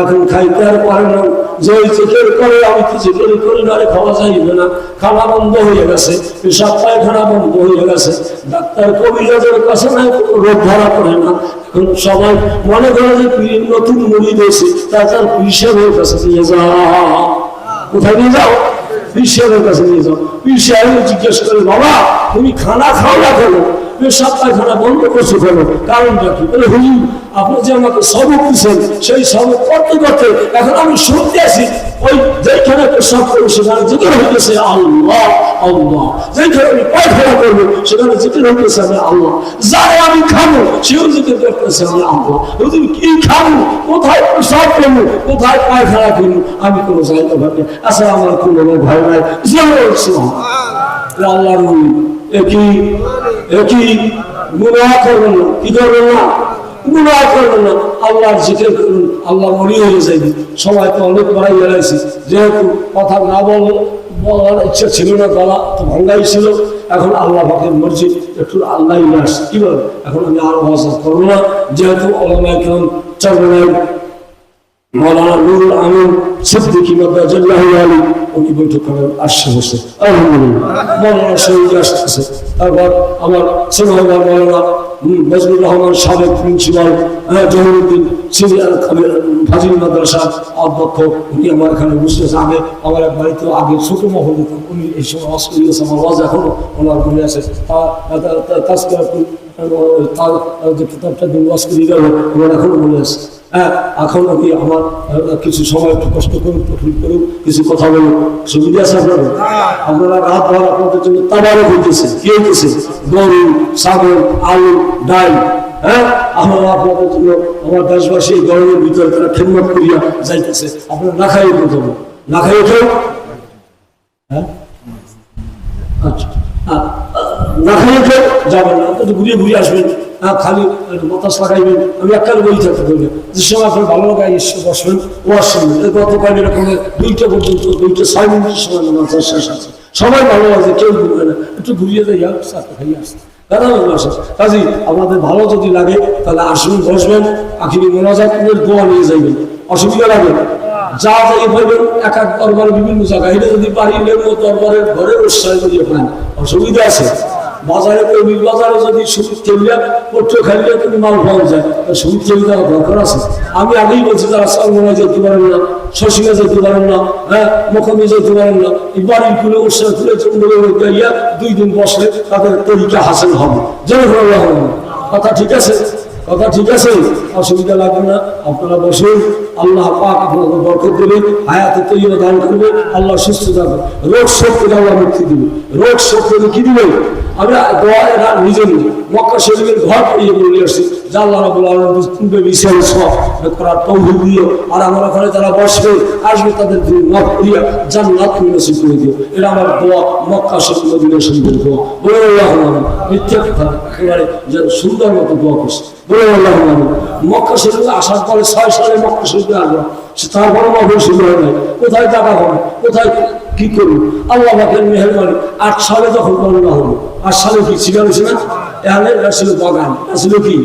এখন খাইতে আর পারে না যে জিকির করে আমি তো জিকির করি না খাওয়া যাইবে না খানা বন্ধ হয়ে গেছে পেশাব পায়খানা বন্ধ হয়ে গেছে ডাক্তার কবিরাজের কাছে না রোগ ধরা পড়ে না এখন সবাই মনে করে যে পীর নতুন মুরিদ হয়েছে তার পীর সাহেবের কাছে নিয়ে যাও কোথায় নিয়ে যাও পীর সাহেবের কাছে নিয়ে যাও পীর সাহেব জিজ্ঞেস করে বাবা তুমি খানা খাও না কেন পেশাব পায়খানা বন্ধ করছো কেন কারণটা কি বলে হুজুর আপনি যে আমাকে সবক দিচ্ছেন সেই সবক করতে করতে এখন আমি শুনতে আসি ওই যেখানে পেশাব করবো সেখানে জিকির হইতেছে আল্লাহ আল্লাহ যেখানে আমি পায়খানা করবো সেখানে জিকির হইতেছে আমি আল্লাহ যারা আমি খাবো সেও জিকির করতেছে আমি আল্লাহ হুজুর কি খাবো কোথায় পেশাব করবো কোথায় পায়খানা করবো আমি কোনো জায়গা ভাবি আচ্ছা আমার কোনো ভয় নাই আল্লাহর ওলি একই গুনাহ করবেন না কি করবেন না গুনাহ করবেন না আল্লাহর জিকির করুন আল্লাহ ওলি হয়ে যাবে সময় তো অনেক বড়াই বেড়াইছি যেহেতু কথা না বলার ইচ্ছা ছিল না গলা তো ভাঙ্গাই ছিল এখন আল্লাহ পাকের মর্জি একটু আল্লাহ আসছে কি বল এখন আমি আরো ভাষা করবো না যেহেতু আল্লাহ কেমন চরমায় মৌলানা নুরুল আমিন সিদ্দিকী মাদাজাল্লাহু আলী উনি বৈঠক করার আসছে বসে আলহামদুলিল্লাহ মৌলানা শহীদ আসতেছে তারপর আমার ছোটভাই মৌলানা বজলুর রহমান সাবেক প্রিন্সিপাল জহিরুদ্দিন সিনিয়র ফাজিল মাদ্রাসার অধ্যক্ষ উনি আমার এখানে বসতেছে আগে আমার এক বাড়িতে আগে ছোট মহল দিতাম উনি এই সময় অস্ট্রেলিয়া আমার ওয়াজ এখনো ওনার ঘুরে আছে কিতাবটা দিন ওয়াজ করে গেল আমার এখনো মনে আছে এখন আমি আমার কিছু সময় একটু কষ্ট করুন কঠিন করুন কিছু কথা বলুন সুবিধা আছে আপনাদের আপনারা রাত ভর আপনাদের জন্য তাবারও হইতেছে কি হইতেছে গরু ছাগল আলু ডাল আমরা আপনাদের জন্য আমার দেশবাসী গরমের ভিতরে তারা খেদমত করিয়া যাইতেছে আপনারা না খাইয়ে দিতে হবে না খাইয়ে কেউ আচ্ছা না খাইয়ে কেউ যাবেন না একটু ঘুরিয়ে ঘুরিয়ে আসবেন খালি বাতাস লাগাইবেন আমি এককালে বই থাকতে পারবেন যে সময় আপনার ভালো লাগাই এসে বসবেন ওয়ার সময় গত কয়েক এরকম 2টা পর্যন্ত 2:06 মিনিটের সময় নামাজ শেষ আছে সবাই ভালো লাগে কেউ ঘুরবে না একটু ঘুরিয়ে দেয় চারটে খাইয়ে আসছে কাজী আপনাদের ভালো যদি লাগে তাহলে আসবেন বসবেন আখিরি মোনাজাতের দোয়া নিয়ে যাইবেন অসুবিধা লাগে যা যাই পাইবেন এক এক দরবার বিভিন্ন জায়গায়, এটা যদি পারি লেবু দরবারের ঘরে উৎসাহ করিয়ে পান, অসুবিধা আছে। বাজারে কর্মীর বাজারে যদি সুবিধা খেলিয়া পট্টো খাইলে কিন্তু মাল পাওয়া যায়, সুবিধা খেলে দেওয়ার দরকার আছে। আমি আগেই বলছি যারা সালমোনায় যেতে পারেন না, শশিকা যেতে পারেন না, হ্যাঁ মোকামে যেতে পারেন না, এই বাড়ি খুলে উৎসাহ খুলে ইয়া 2 দিন বসলে তাদের তরিকা হাসিল হবে। কথা ঠিক আছে? কথা ঠিক আছে? অসুবিধা লাগবে না, আপনারা বসুন। আল্লাহ পাক আপনাদের বরকত দেবে, হায়াতে তৈরি দান করবে, আল্লাহ সুস্থ থাকবে, রোগ শোক থেকে আল্লাহ মুক্তি দিবে। রোগ শোক থেকে কি দিবে? আমরা দোয়া নিজে নিজে মক্কা শরীফের ঘর করিয়ে বলে আসছি যে আল্লাহ রাব্বুল আলামিন পূর্বে বিশাল সব করার তৌফিক দিও, আর আমার ওখানে যারা বসবে আসবে তাদের মাফ করিয়া জান্নাত নসিব করে দিও। এটা আমার দোয়া, মক্কা শরীফ মদিনা শরীফের দোয়া। বলে আল্লাহ মিথ্যা কথা একেবারে যে সুন্দর মতো দোয়া করছে। বলে আল্লাহ মক্কা শরীফে আসার পরে 6 সালে মক্কা শরীফে আসবো, তারপরে মহল শুরু হয় নাই, কোথায় টাকা হবে, কোথায় কি করবো? আল্লাহ পাকের মেহেরবানি 8 সালে যখন করোনা হলো, 8 সালে কি ছিল না? এখানে ছিল বাগান, ছিল কি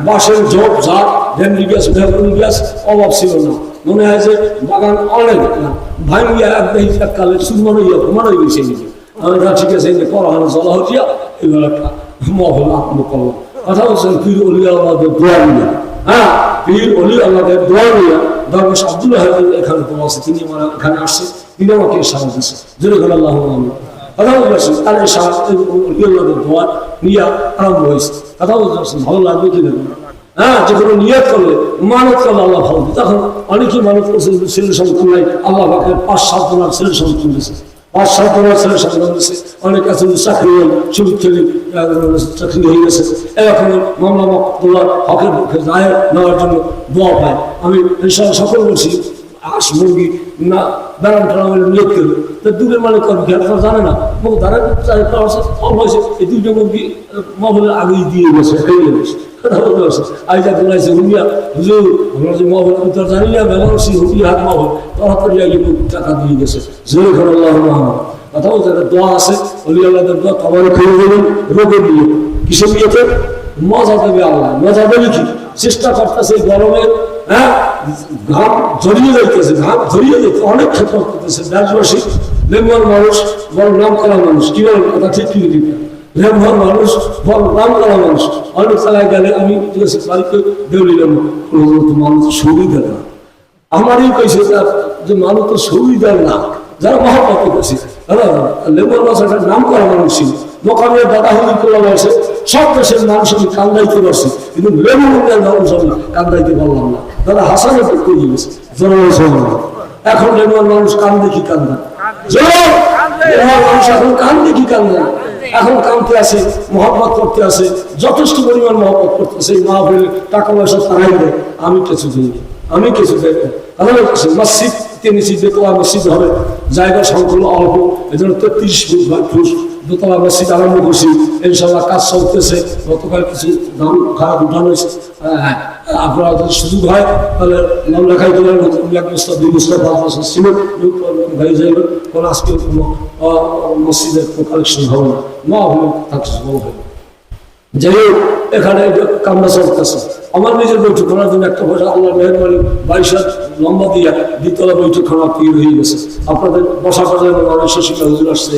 বাঁশের ঝোপ ঝাড়, ভেন্ডি গ্যাস ভেন্ডি গ্যাস, অভাব ছিল না। মনে হয় যে বাগান অনেক ভাঙিয়া এককালে সুরমান হইয়া ঘুমান হয়ে গেছে। ঠিক আছে, করা হলো চলা হইয়া এবার একটা মহল আত্ম করলাম। কথা বলছেন পীর অলি আল্লাহদের দোয়া নিয়ে, হ্যাঁ পীর অলি আল্লাহদের দোয়া নিয়ে দরবেশ আব্দুল হাকিম এখানে তো আছে, তিনি আমার এখানে আসছে, তিনি আমাকে সাহায্য দিচ্ছে। জোরে করে আল্লাহ কথা বলছেন, তার এই অলি আল্লাহদের দোয়া নিয়ে আরম্ভ হয়েছে। কথা বলছেন ভালো লাগবে কি না? হ্যাঁ, যে কোনো নিয়ত করলে মানত করলে আল্লাহ ভালো দিই। তখন অনেকেই মানত করছে ছেলে সন্তান নাই, আল্লাহ পাকে 5-7 জনের ছেলে সন্তান দিয়েছে, 5-7 জনের ছেলে সন্তান দিয়েছে। অনেক আছে চাকরি সুযোগ থেকে চাকরি হয়ে গেছে, এরকম মামলা মকবুল্লাহ হকের পক্ষে রায় নেওয়ার জন্য দোয়া পায়। আমি সকল বলছি হাঁস মুরগি না ব্যারাম টারামের নিয়োগ করবে, তো দূরের মানে করবে আপনারা জানে না, মুখ ধারা ফল হয়েছে, এই 2টা মুরগি মহলের আগেই দিয়ে গেছে, খেয়ে গেছে। আইজা বলাইছে হুমিয়া হুজুর আমরা যে মহল উত্তর জানি না বেলারসি হুমিয়া হাত মহল তাড়াতাড়ি আগে টাকা দিয়ে গেছে। জোরে করে আল্লাহ কথা বলতে একটা দোয়া আছে, অলি আল্লাহদের দোয়া খাবার খেয়ে দেবেন রোগের নিয়ে, কিসের নিয়েতে মজা দেবে আল্লাহ। মজা দেবে কি? চেষ্টা করতেছে গরমে, হ্যাঁ ঘাম জড়িয়ে যাইতেছে, ঘাম জড়িয়ে যেতে অনেক ক্ষেত্র করতেছে। দেশবাসী লেমুয়ার মানুষ, বড় নাম করা মানুষ, কি বলেন কথা ঠিক কি ঠিক লেমুয়ার মানুষ, বড় নাম করা মানুষ। অনেক জায়গায় গেলে আমি বাড়িতে দেউলিলাম, মানুষ সুবিধা না। আমারই কইছে যে মানুষ তো সুবিধা না, যারা মহাপাত করছে লেমুয়ার মানুষ একটা নাম করা মানুষ ছিল। মোকামের দাদা হুদি তোলা বলছে সব দেশের মানুষ আমি কান্দাইতে পারছি, কিন্তু লেমুয়ার মানুষ আমি কান্দাইতে পারলাম না। দাদা হাসানের পক্ষে নিয়ে গেছে। এখন লেমুয়ার মানুষ কান্দে কি কান্দা, মানুষ এখন কান্দে কি কান্দা, এখন কান্দতে আসে, মহব্বত করতে আসে, যথেষ্ট পরিমাণ মহব্বত করতেছে। মা বলে টাকা পয়সা তারাই দেয়, আমি কিছু দিই, আমি কিছু দেয়। মসজিদ 3 দোতলা মসজিদ হবে, জায়গা সংকুল অল্প, এই জন্য 33 ফুট দোতলা মসজিদ আরম্ভ করছি। ইনশাল্লাহ কাজ চলতেছে, গতকাল কিছু দাম খারাপ উঠানো হয়েছে। আপনারা যদি সুযোগ হয় তাহলে নাম লেখাই দেবেন, 1 বস্তা 2 বস্তা 5 বস্তা সিমেন্ট গাড়ি যাইবেন। কারণ আজকে কোনো মসজিদের কোনো কালেকশন হবে না, মা হলে থাকছে বড় হবে। যাই হোক, এখানে কামনা চলতেছে। আমার নিজের বৈঠক করার জন্য একটা পয়সা আল্লাহ মেহরবানি 22 হাত লম্বা দিয়ে 2তলা বৈঠক খানা তৈরি হয়ে গেছে। আপনাদের বসা পর্যায়ে অনেক শশিকা হুজুর আসছে,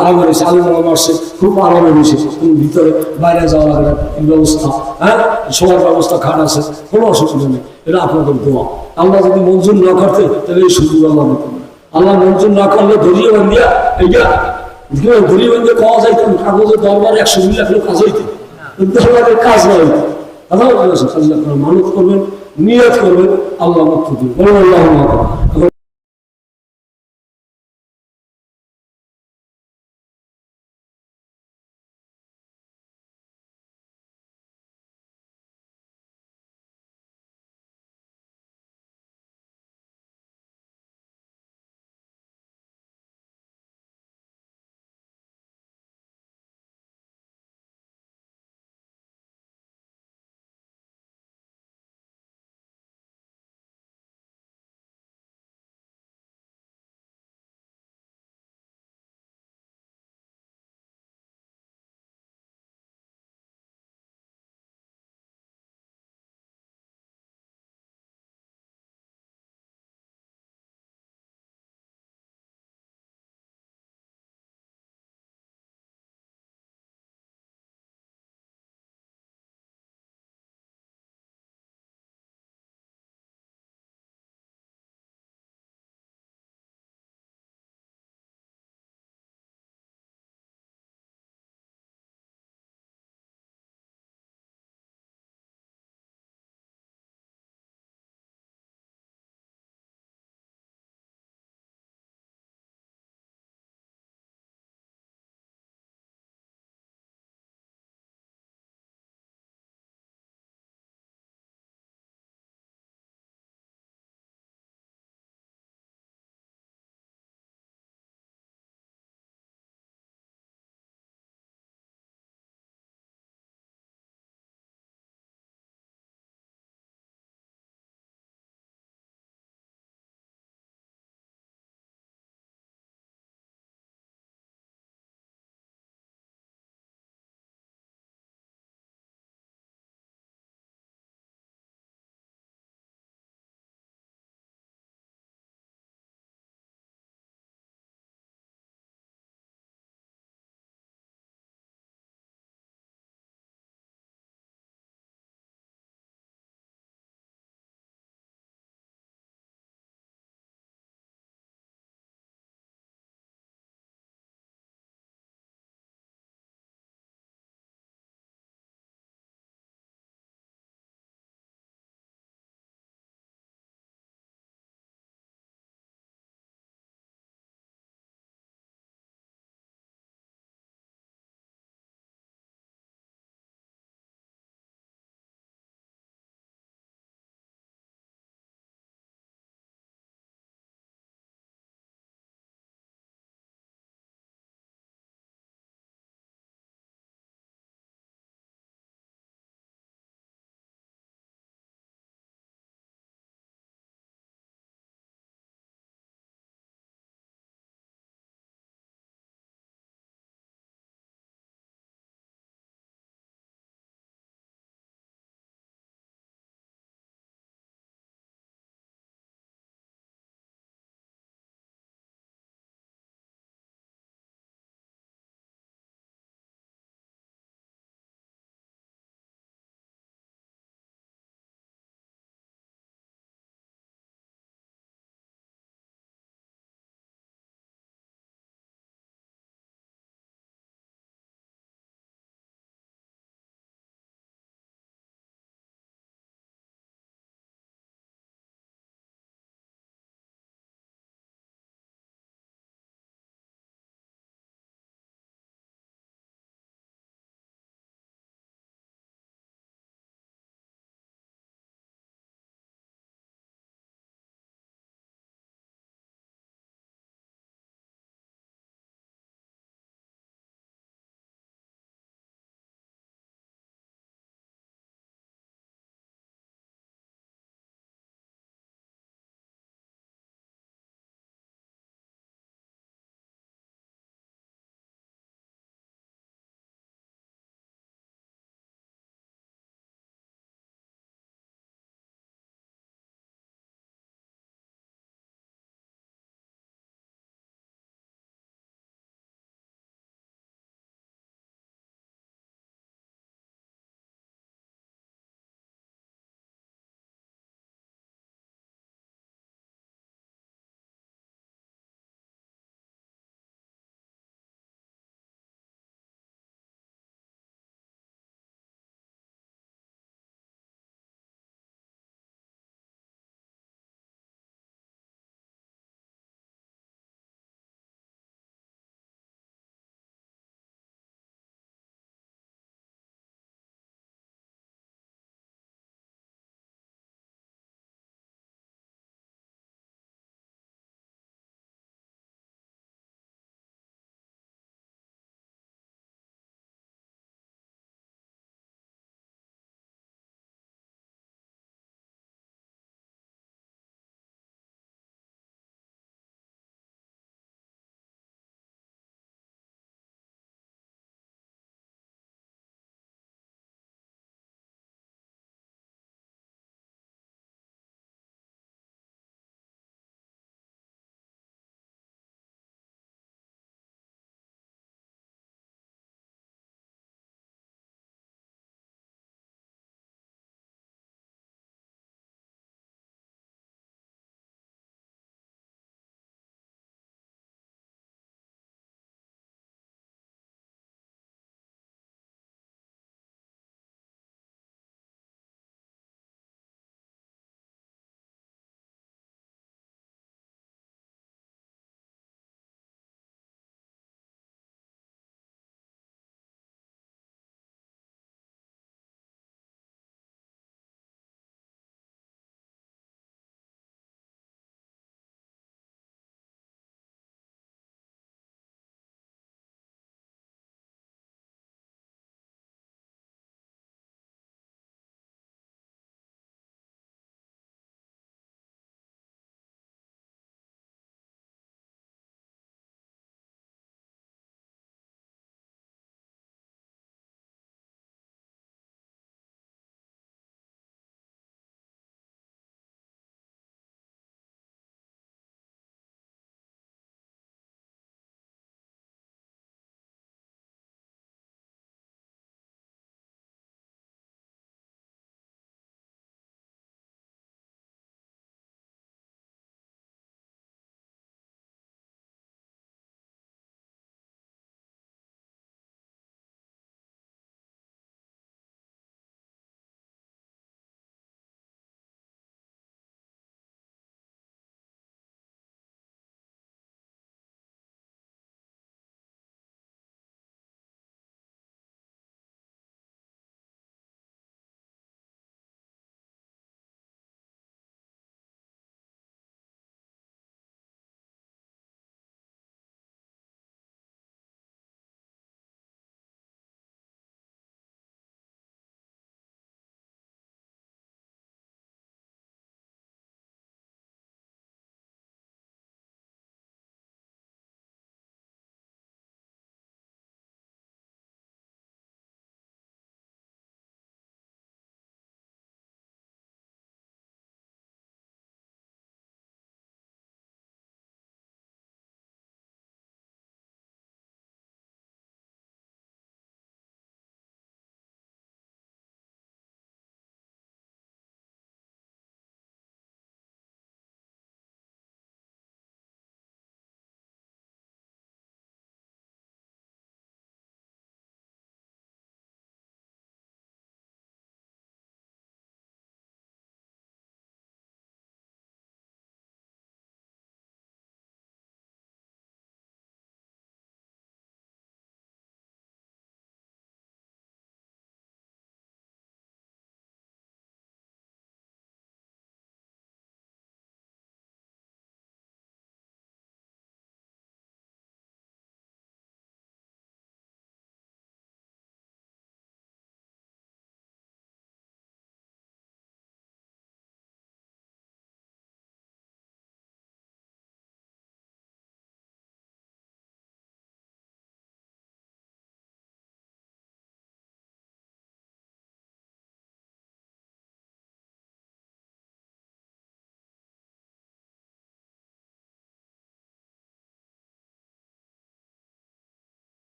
আরামে রয়েছে, আলিম আলম আসছে, খুব আরামে রয়েছে। ভিতরে বাইরে যাওয়া লাগে না, ব্যবস্থা, হ্যাঁ শোয়ার ব্যবস্থা খাট আছে, কোনো অসুবিধা নেই। এটা আপনাদের দোয়া। আল্লাহ যদি মঞ্জুর না করতে তাহলে এই সুযোগ আল্লাহ দিতেন না। আল্লাহ মঞ্জুর না করলে ধরিয়ে বান্ধিয়া এইটা ধরিয়ে বান্ধিয়ে পাওয়া যাইতেন, কাগজের দরবারে 100 মিল রাখলে কাজ হইতে, কাজ না হইতে। মানত করবেন, নিয়ত করবেন, আল্লাহ মুক্তি দিবেন।